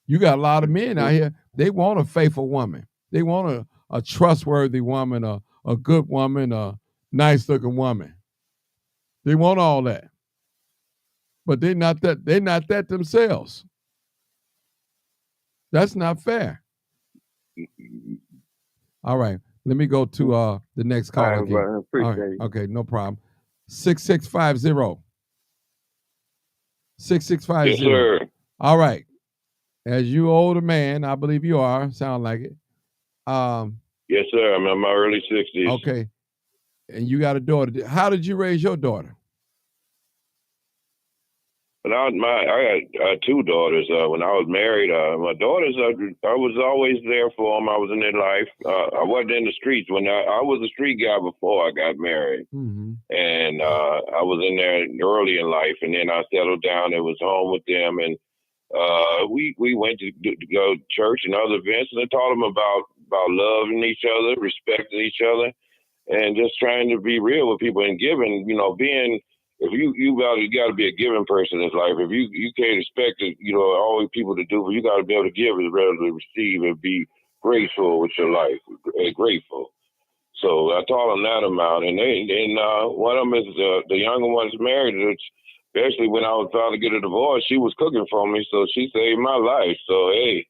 Speaker 1: You got a lot of men out here, they want a faithful woman. They want a trustworthy woman, a good woman, a nice looking woman. They want all that. But they're not that themselves. That's not fair. All right. Let me go to the next
Speaker 6: All
Speaker 1: call
Speaker 6: right,
Speaker 1: again.
Speaker 6: brother.
Speaker 1: All
Speaker 6: Appreciate
Speaker 1: right.
Speaker 6: it.
Speaker 1: Okay, no problem. 6650. 6650.
Speaker 5: Yes, sir.
Speaker 1: All right. As you older man, I believe you are, sound like it.
Speaker 5: Yes, sir. I'm in my early 60s.
Speaker 1: Okay. And you got a daughter. How did you raise your daughter?
Speaker 5: But I got two daughters. When I was married, my daughters, I was always there for them. I was in their life. I wasn't in the streets when I was a street guy before I got married, and I was in there early in life, and then I settled down and was home with them, and we went to go to church and other events, and I taught them about loving each other, respecting each other, and just trying to be real with people and giving. Being if you got to be a giving person in life. If you can't expect it, always people to do, but you got to be able to give as well as receive and be graceful with your life, grateful. So I taught them that amount, and one of them is the younger one's married. Especially when I was trying to get a divorce, she was cooking for me, so she saved my life. So hey,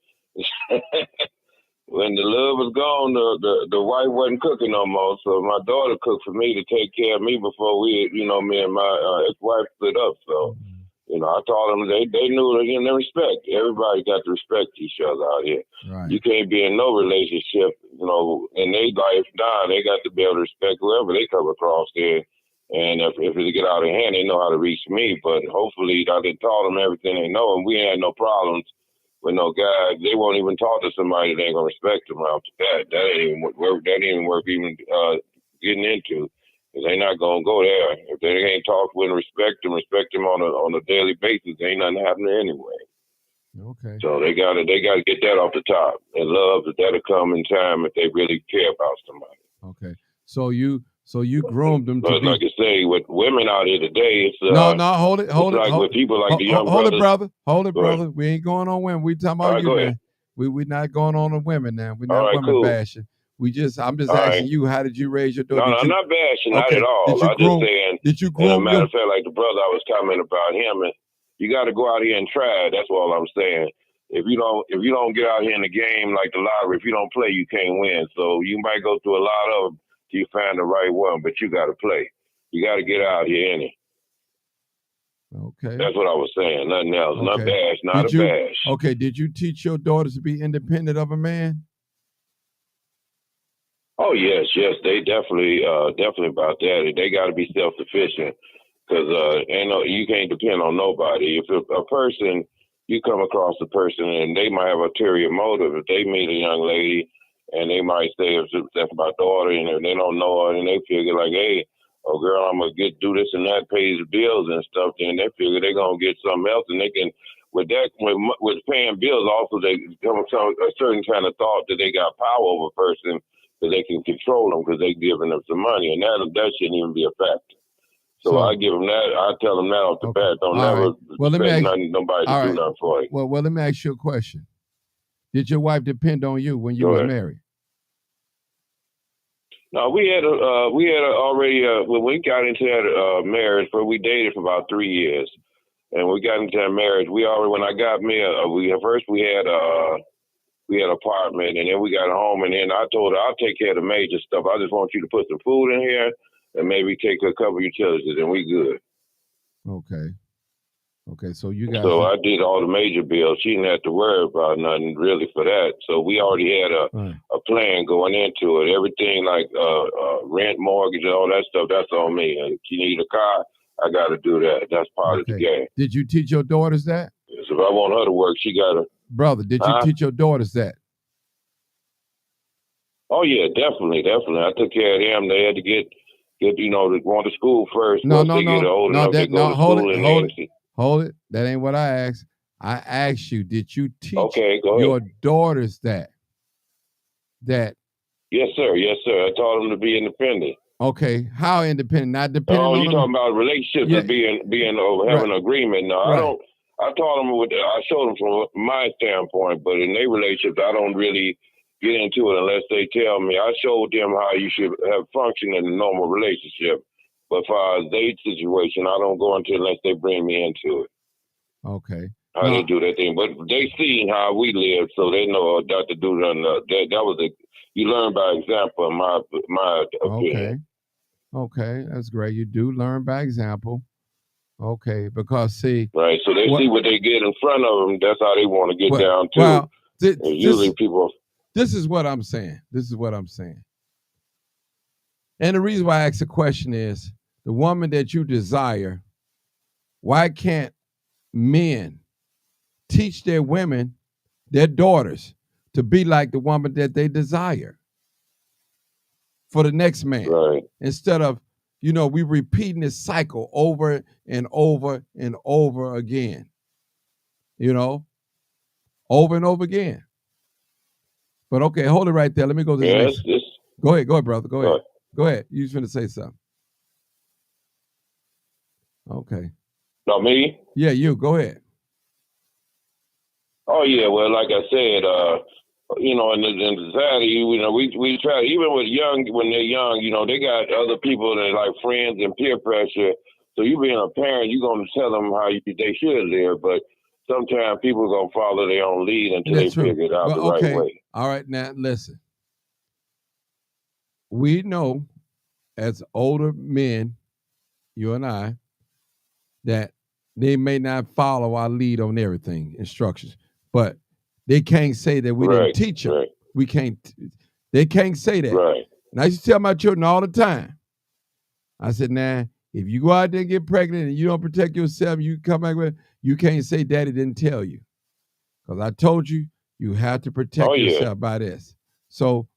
Speaker 5: when the love was gone, the wife wasn't cooking no more. So my daughter cooked for me to take care of me before me and my ex-wife split up. So, I taught them they knew they respect. Everybody got to respect each other out here.
Speaker 1: Right.
Speaker 5: You can't be in no relationship, in their life now. They got to be able to respect whoever they come across there. And if it get out of hand, they know how to reach me. But hopefully, I done taught them everything they know, and we had no problems with no guy. They won't even talk to somebody that ain't gonna respect them after that. That ain't even worth. That ain't even worth even getting into. Cause they not gonna go there if they ain't talk with and respect them on a daily basis. Ain't nothing happening anyway.
Speaker 1: Okay.
Speaker 5: So they gotta get that off the top, and love that'll come in time if they really care about somebody.
Speaker 1: Okay. So you groomed them to
Speaker 5: But
Speaker 1: be.
Speaker 5: like I say, with women out here today, it's
Speaker 1: No, hold it.
Speaker 5: like with people like the young
Speaker 1: hold
Speaker 5: brothers.
Speaker 1: it, brother. Hold it,
Speaker 5: Go ahead.
Speaker 1: brother. We ain't going on women. We talking
Speaker 5: All
Speaker 1: about
Speaker 5: right,
Speaker 1: you
Speaker 5: go
Speaker 1: now.
Speaker 5: ahead.
Speaker 1: We're not going on the women now. We're
Speaker 5: All
Speaker 1: not
Speaker 5: right,
Speaker 1: women
Speaker 5: cool.
Speaker 1: bashing. I'm just
Speaker 5: All
Speaker 1: asking
Speaker 5: right.
Speaker 1: you, how did you raise your daughter?
Speaker 5: No, I'm not bashing, not
Speaker 1: Okay.
Speaker 5: at all.
Speaker 1: Did you
Speaker 5: I'm
Speaker 1: groom?
Speaker 5: just saying.
Speaker 1: Did you
Speaker 5: And a
Speaker 1: groom
Speaker 5: matter
Speaker 1: your?
Speaker 5: of fact, like the brother I was commenting about him, and you got to go out here and try. That's all I'm saying. If you don't get out here in the game like the lottery, if you don't play, you can't win. So you might go through a lot of them till you find the right one, but you got to play. You got to get out here in it.
Speaker 1: Okay.
Speaker 5: That's what I was saying. Nothing else.
Speaker 1: Okay.
Speaker 5: Not bash. Not a bash.
Speaker 1: Okay. Did you teach your daughters to be independent of a man?
Speaker 5: Oh yes, they definitely about that. They got to be self-sufficient because you can't depend on nobody. If a person, you come across a person and they might have ulterior motive. If they meet a young lady and they might say that's my daughter, and if they don't know her and they figure like, hey, oh girl, I'm gonna do this and that, pays the bills and stuff. Then they figure they're gonna get something else, and they can. With paying bills, also they come with a certain kind of thought that they got power over a person. So they can control them because they're giving them some money, and that shouldn't even be a factor. So I give them that. I tell them that off the bat. Don't never expect nobody to do nothing for you.
Speaker 1: Well, let me ask you a question. Did your wife depend on you when you was married?
Speaker 5: No, we had already when we got into that marriage, but we dated for about 3 years, and we got into that marriage. We already when I got me, we had an apartment, and then we got a home, and then I told her I'll take care of the major stuff. I just want you to put some food in here and maybe take a couple utilities, and we good.
Speaker 1: Okay. Okay. So you guys.
Speaker 5: So I did all the major bills. She didn't have to worry about nothing really for that. So we already had a plan going into it. Everything like rent, mortgage, and all that stuff, that's on me. And if you need a car, I got to do that. That's part of the game.
Speaker 1: Did you teach your daughters that?
Speaker 5: So if I want her to work, she got to.
Speaker 1: Brother, did you teach your daughters that?
Speaker 5: Oh, yeah, definitely. I took care of them. They had to get going to school first.
Speaker 1: No. Hold it. That ain't what I asked. I asked you, did you teach your daughters that?
Speaker 5: Yes, sir. I taught them to be independent.
Speaker 1: Okay. How independent? Not dependent on
Speaker 5: you talking about relationships and being having an agreement. No, I don't. I taught them I showed them from my standpoint, but in their relationships, I don't really get into it unless they tell me. I showed them how you should have function in a normal relationship. But for a date situation, I don't go into it unless they bring me into it.
Speaker 1: Okay.
Speaker 5: How they do that thing. But they see how we live, so they know not to do nothing. That was you learn by example, in my opinion.
Speaker 1: Okay, that's great. You do learn by example. Okay, because see.
Speaker 5: Right, so they see what they get in front of them. That's how they want to get down too.
Speaker 1: Well,
Speaker 5: usually people.
Speaker 1: This is what I'm saying. And the reason why I ask the question is, the woman that you desire, why can't men teach their women, their daughters, to be like the woman that they desire for the next man?
Speaker 5: Right.
Speaker 1: Instead of, we repeating this cycle over and over and over again. Over and over again. But okay, hold it right there. Let me go to the next. Go ahead, brother. Go ahead. You was going to say something. Okay.
Speaker 5: No, me?
Speaker 1: Yeah, you. Go ahead.
Speaker 5: Oh, yeah. Well, like I said, in society, we try, even when they're young, they got other people that like friends and peer pressure. So you being a parent, you're going to tell them how they should live. But sometimes people are going to follow their own lead until they figure it out the right way.
Speaker 1: All right. Now, listen. We know as older men, you and I, that they may not follow our lead on everything, instructions, but they can't say that we didn't teach them. Right. They can't say that.
Speaker 5: Right.
Speaker 1: And I used to tell my children all the time. I said, now, if you go out there and get pregnant and you don't protect yourself, you come back with, you can't say daddy didn't tell you. Because I told you, you have to protect yourself by this. So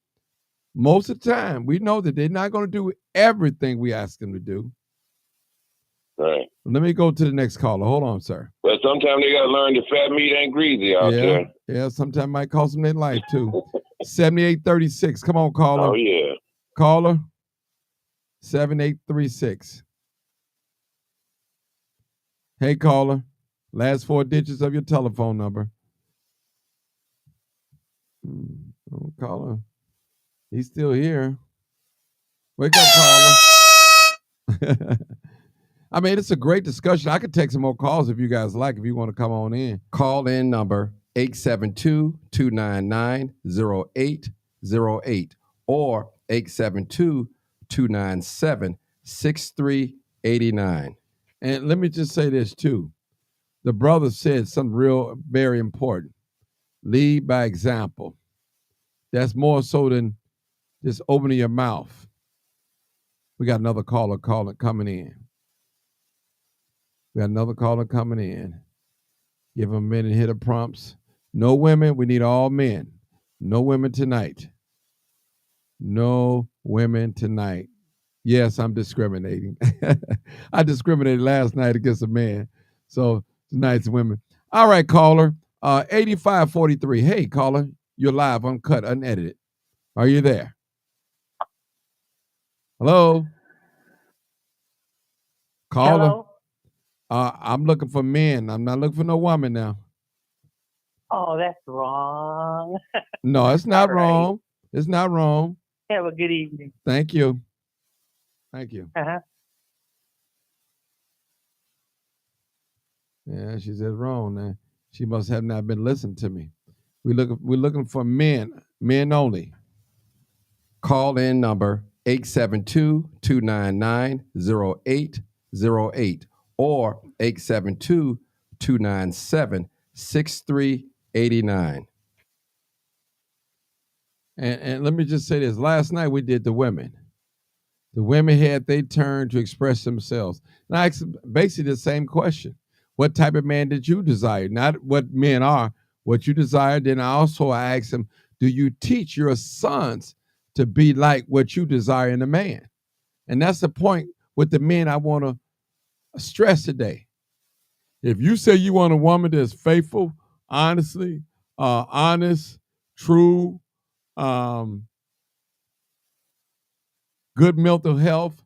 Speaker 1: most of the time, we know that they're not going to do everything we ask them to do.
Speaker 5: Right.
Speaker 1: Let me go to the next caller. Hold on, sir.
Speaker 5: But sometimes they got to learn that fat meat ain't greasy out there.
Speaker 1: Yeah, sometimes might cost them their life, too. 7836. Come on, caller.
Speaker 5: Oh, yeah.
Speaker 1: Caller, 7836. Hey, caller. Last 4 digits of your telephone number. Oh, caller. He's still here. Wake up, caller. I mean, it's a great discussion. I could take some more calls if you guys like, if you want to come on in.
Speaker 3: Call in number 872-299-0808 or 872-297-6389.
Speaker 1: And let me just say this too. The brother said something very important. Lead by example. That's more so than just opening your mouth. We got another caller coming in. Give them a minute, hit the prompts. No women, we need all men. No women tonight. Yes, I'm discriminating. I discriminated last night against a man. So tonight's women. All right, caller. 8543. Hey, caller. You're live, uncut, unedited. Are you there? Hello? Caller?
Speaker 7: Hello?
Speaker 1: I'm looking for men. I'm not looking for no woman now.
Speaker 7: Oh, that's wrong.
Speaker 1: No, it's not
Speaker 7: All right.
Speaker 1: wrong. It's not wrong.
Speaker 7: Have a good evening.
Speaker 1: Thank you. Thank you.
Speaker 7: Uh-huh.
Speaker 1: Yeah, she said wrong. Now she must have not been listening to me. We're looking for men only.
Speaker 3: Call in number 872-299-0808 or 872-297-6389.
Speaker 1: And let me just say this. Last night we did the women. The women had their turn to express themselves. And I asked basically the same question. What type of man did you desire? Not what men are, what you desire. Then I asked them, do you teach your sons to be like what you desire in a man? And that's the point with the men I want to stress today. If you say you want a woman that's faithful, honest, true, good mental health,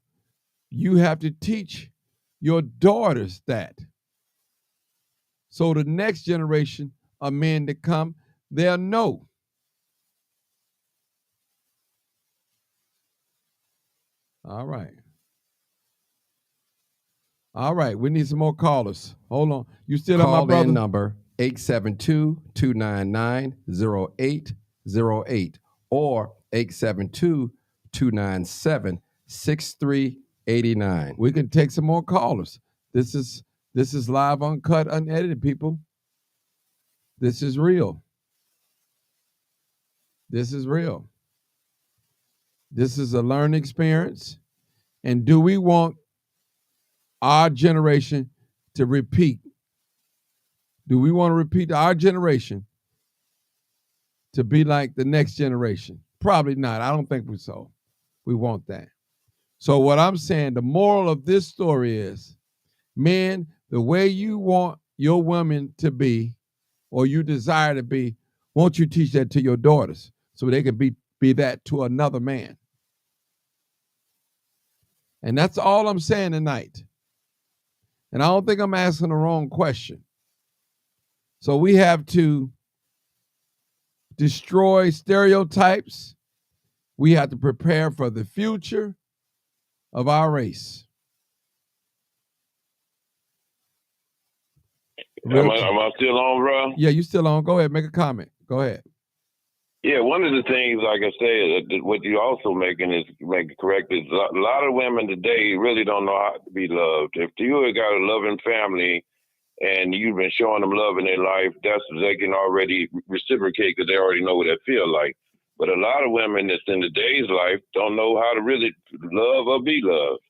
Speaker 1: you have to teach your daughters that. So the next generation of men that come, they'll know. All right. All right. We need some more callers. Hold on. You still on my brother?
Speaker 3: Call in number 872-299-0808 or 872-297-6389.
Speaker 1: We can take some more callers. This is live, uncut, unedited, people. This is real. This is real. This is a learning experience. And do we want our generation to repeat? Do we want to repeat our generation to be like the next generation? Probably not. I don't think we want that. So what I'm saying, the moral of this story is, men, the way you want your women to be or you desire to be, won't you teach that to your daughters so they can be that to another man? And that's all I'm saying tonight. And I don't think I'm asking the wrong question. So we have to destroy stereotypes. We have to prepare for the future of our race.
Speaker 5: Am I still on, bro?
Speaker 1: Yeah, you still on. Go ahead, make a comment. Go ahead.
Speaker 5: Yeah, one of the things, like I said, what you also making correct is a lot of women today really don't know how to be loved. If you have got a loving family and you've been showing them love in their life, they can already reciprocate because they already know what that feel like. But a lot of women that's in today's life don't know how to really love or be loved.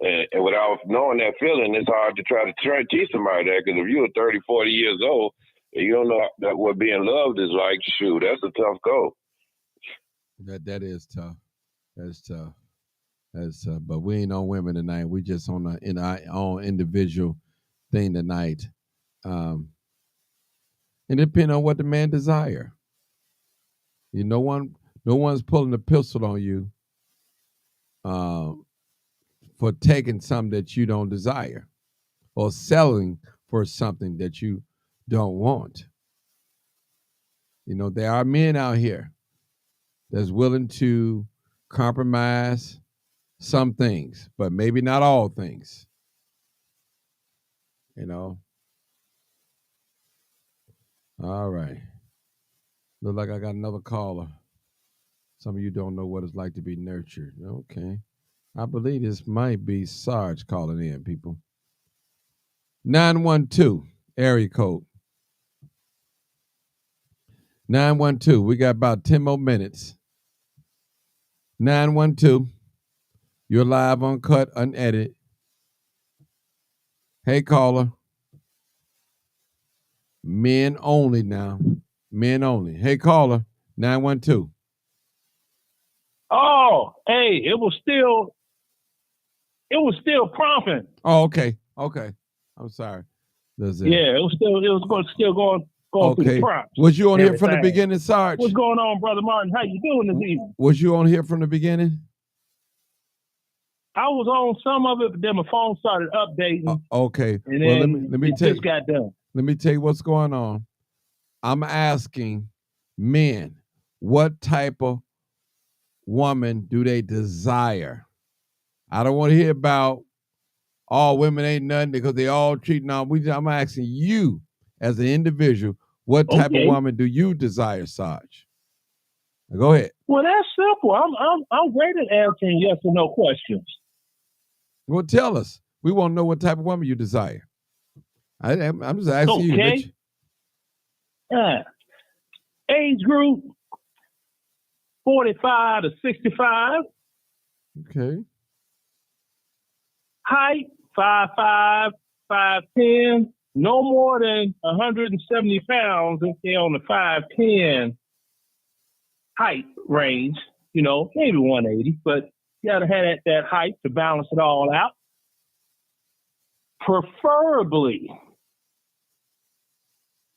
Speaker 5: And without knowing that feeling, it's hard to try to teach somebody that, because if you're 30, 40 years old, and you don't know that what being loved is like, shoot, that's a tough go.
Speaker 1: That is tough. That's tough. That's tough. But we ain't on women tonight. We just on in our own individual thing tonight. And depending on what the man desire. No one's pulling a pistol on you for taking something that you don't desire or selling for something that you don't want. There are men out here that's willing to compromise some things, but maybe not all things. All right. Look like I got another caller. Some of you don't know what it's like to be nurtured. Okay. I believe this might be Sarge calling in, people. 912, area code. 912. We got about 10 more minutes. 912. You're live, uncut, unedited. Hey, caller. Men only now. Men only. Hey, caller. 912.
Speaker 8: Oh, hey, it was still prompting.
Speaker 1: Oh, okay. Okay. I'm sorry.
Speaker 8: Yeah, it was still going through the prompts.
Speaker 1: Was you on here from the beginning, Sarge?
Speaker 8: What's going on, Brother Martin? How you doing this evening?
Speaker 1: Was you on here from the beginning?
Speaker 8: I was on some of it, but then my phone started updating.
Speaker 1: Okay.
Speaker 8: And then
Speaker 1: let me tell
Speaker 8: just got done.
Speaker 1: Let me tell you what's going on. I'm asking men, what type of woman do they desire? I don't want to hear about all women ain't nothing because they all cheating on. I'm asking you as an individual, what type of
Speaker 8: Okay.
Speaker 1: woman do you desire, Sarge? Now, go ahead.
Speaker 8: Well, that's simple. I'm great at answering yes or no questions.
Speaker 1: Well, tell us. We want to know what type of woman you desire. I'm just asking you.
Speaker 8: Okay.
Speaker 1: Rich.
Speaker 8: Age group 45 to 65.
Speaker 1: Okay.
Speaker 8: Height 5'5", 5'10". No more than 170 pounds if they're on the 5'10" height range. You know, maybe 180, but you gotta have that height to balance it all out. Preferably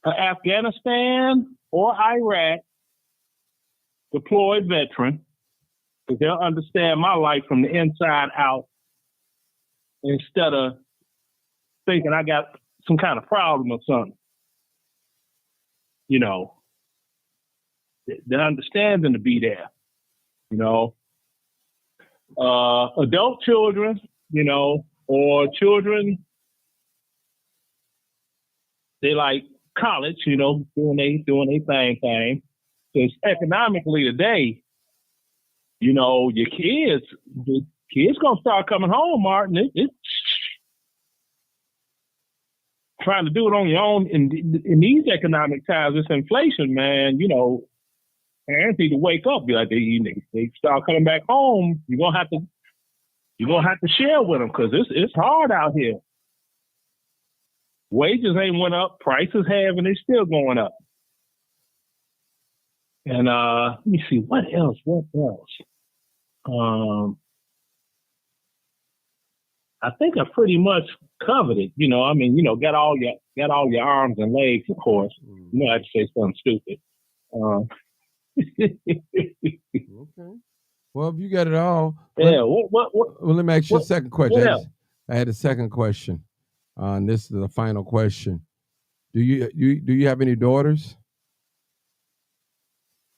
Speaker 8: an Afghanistan or Iraq deployed veteran, because they'll understand my life from the inside out instead of thinking I got some kind of problem or something. You know, the understanding to be there, you know. Adult children, you know, or children, they like college, you know, doing their thing. Because economically today, you know, the kids gonna start coming home, Martin. It's trying to do it on your own in these economic times. This inflation, man. You know, parents need to wake up. Be like, they start coming back home. You're gonna have to share with them because it's hard out here. Wages ain't went up, prices have, and they still going up. And let me see, what else? I think I pretty much covered it. You know, I mean, you know, got all your arms and legs, of course. You know, I had to say something stupid.
Speaker 1: Okay. Well, if you got it all.
Speaker 8: Yeah.
Speaker 1: Well, let me ask you a second question.
Speaker 8: What else?
Speaker 1: I had a second question. And this is the final question. Do you have any daughters?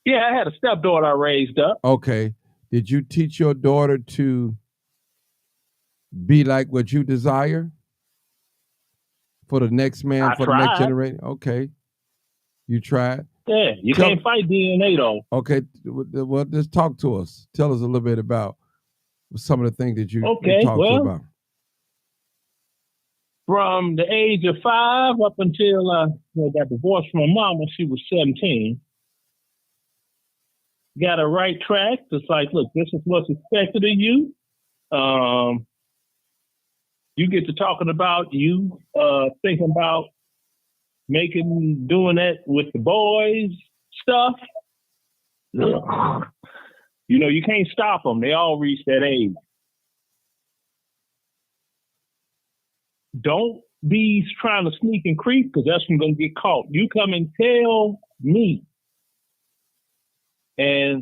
Speaker 8: Yeah, I had a stepdaughter I raised up.
Speaker 1: Okay. Did you teach your daughter to be like what you desire for the next man, for the next generation? Okay. You tried?
Speaker 8: Yeah, you can't fight DNA though.
Speaker 1: Okay. Well, just talk to us. Tell us a little bit about some of the things that you talked about.
Speaker 8: From the age of 5 up until I got divorced from my mom when she was 17. Got a right track. It's like, look, this is what's expected of you. You get to talking about you thinking about doing that with the boys stuff. You know, you can't stop them. They all reach that age. Don't be trying to sneak and creep because that's when you're going to get caught. You come and tell me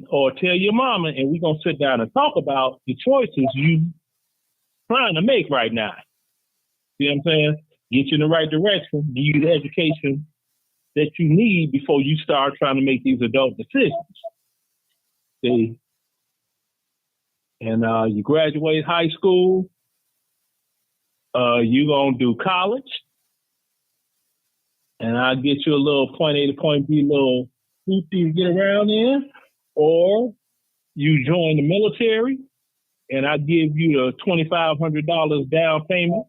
Speaker 8: or tell your mama, and we're going to sit down and talk about the choices you trying to make right now. See what I'm saying? Get you in the right direction, give you the education that you need before you start trying to make these adult decisions. See? And you graduate high school, you're going to do college, and I'll get you a little point A to point B, little hoopty to get around in, or you join the military, and I give you the $2,500 down payment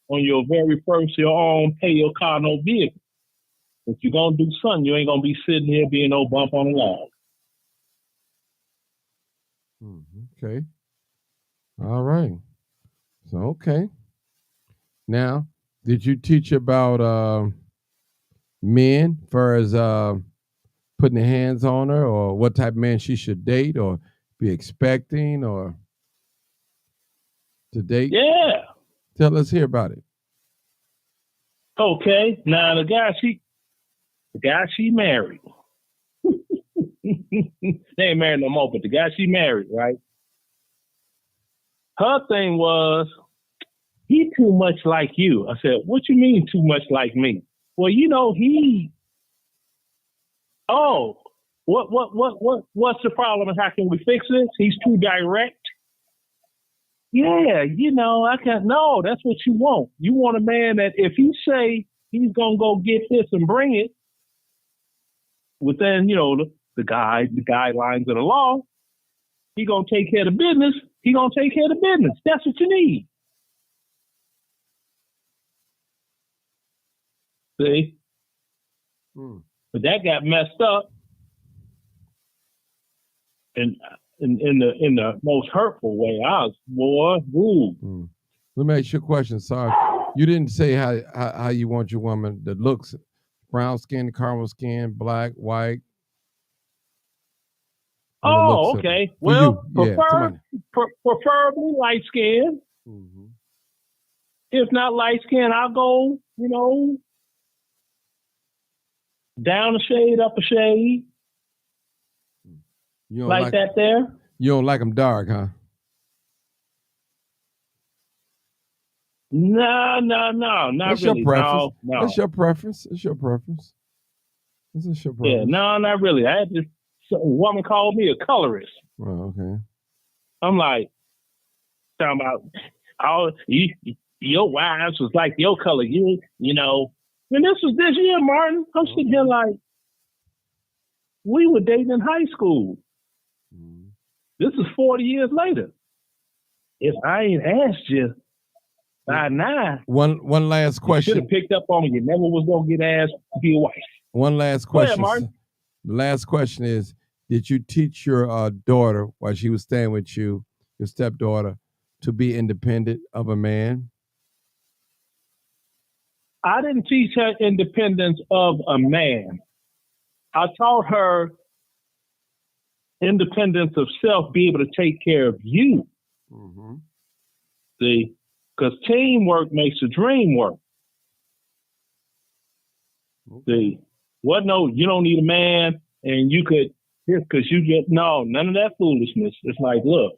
Speaker 8: on your very first, your own pay your car, no vehicle. If you're going to do something, you ain't going to be sitting here being no bump on the log.
Speaker 1: Okay. All right. So, okay. Now, did you teach about men as far as putting their hands on her, or what type of man she should date or be expecting or to date?
Speaker 8: Yeah.
Speaker 1: Tell us here about it.
Speaker 8: Okay. Now, the guy she married. They ain't married no more, but the guy she married, right? Her thing was, he too much like you. I said, what you mean too much like me? Well, you know, What's the problem and how can we fix this? He's too direct. Yeah, I can't. No, that's what you want. You want a man that if he say he's gonna go get this and bring it within, the guidelines of the law, he gonna take care of the business. He gonna take care of the business. That's what you need. See, but that got messed up, and in the most hurtful way.
Speaker 1: Let me ask you a question, Sarge. You didn't say how you want your woman that looks brown skin, caramel skin, black, white.
Speaker 8: Oh, okay. Well, preferably light skin.
Speaker 1: Mm-hmm.
Speaker 8: If not light skin, I'll go, down a shade, up a shade.
Speaker 1: You don't
Speaker 8: like that there?
Speaker 1: You don't like them dark, huh?
Speaker 8: No, not
Speaker 1: That's
Speaker 8: really.
Speaker 1: Your preference.
Speaker 8: No.
Speaker 1: That's your preference. It's your preference. This is your preference.
Speaker 8: Yeah, no, not really. I had this woman called me a colorist.
Speaker 1: Oh, okay.
Speaker 8: I'm like, talking about your wives was like your color, and this was this year, Martin. I'm sitting here like, we were dating in high school.
Speaker 1: Mm-hmm.
Speaker 8: This is 40 years later. If I ain't asked you by now,
Speaker 1: one last question.
Speaker 8: You should have picked up on it. You never was gonna get asked to be a wife.
Speaker 1: One last question.
Speaker 8: Go ahead, Martin.
Speaker 1: The last question is: did you teach your daughter while she was staying with you, your stepdaughter, to be independent of a man?
Speaker 8: I didn't teach her independence of a man. I taught her independence of self, be able to take care of you.
Speaker 1: Mm-hmm.
Speaker 8: See, because teamwork makes the dream work.
Speaker 1: Okay.
Speaker 8: See, you don't need a man, and you could, because none of that foolishness. It's like, look,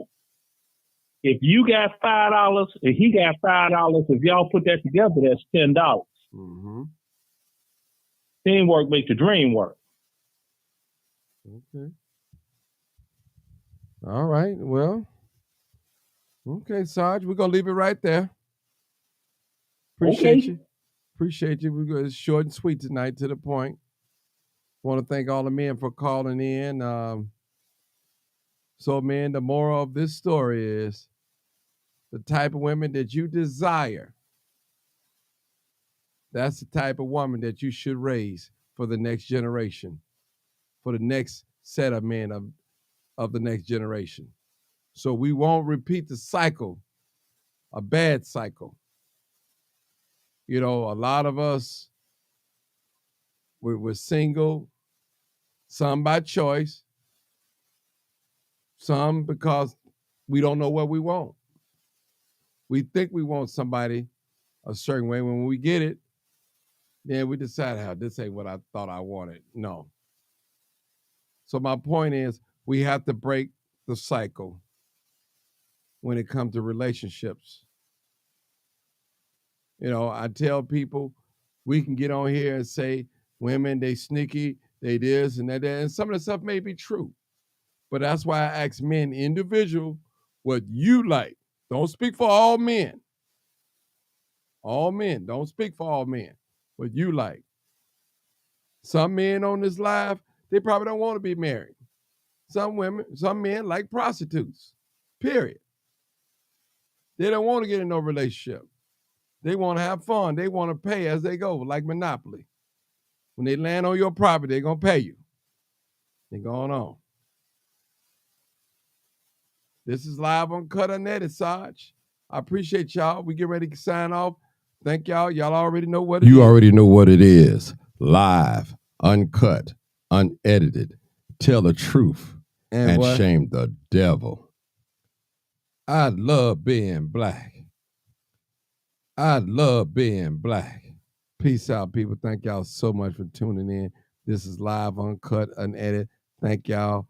Speaker 8: if you got $5 and he got $5, if y'all put that together, that's $10.
Speaker 1: Mm-hmm.
Speaker 8: Teamwork makes the dream work.
Speaker 1: Okay. All right. Well, okay, Sarge, we're going to leave it right there. Appreciate you. Appreciate you. It's short and sweet tonight, to the point. Want to thank all the men for calling in. So, men, the moral of this story is the type of women that you desire, that's the type of woman that you should raise for the next generation, for the next set of men of the next generation. So we won't repeat the cycle, a bad cycle. A lot of us, we're single, some by choice, some because we don't know what we want. We think we want somebody a certain way. When we get it, then we decide, this ain't what I thought I wanted. No. So my point is, we have to break the cycle when it comes to relationships. I tell people, we can get on here and say women, they sneaky, they this and that, and some of the stuff may be true. But that's why I ask men individual what you like. Don't speak for all men. All men, don't speak for all men. What you like. Some men on this live, they probably don't want to be married. Some men like prostitutes, period. They don't want to get in no relationship. They want to have fun. They want to pay as they go, like Monopoly. When they land on your property, they're going to pay you. They're going on. This is Live Uncut Unedited, Sarge. I appreciate y'all. We get ready to sign off. Thank y'all. Y'all already know what it is. You already know what it is. Live, uncut, unedited. Tell the truth and shame the devil. I love being black. I love being black. Peace out, people. Thank y'all so much for tuning in. This is Live, Uncut, Unedited. Thank y'all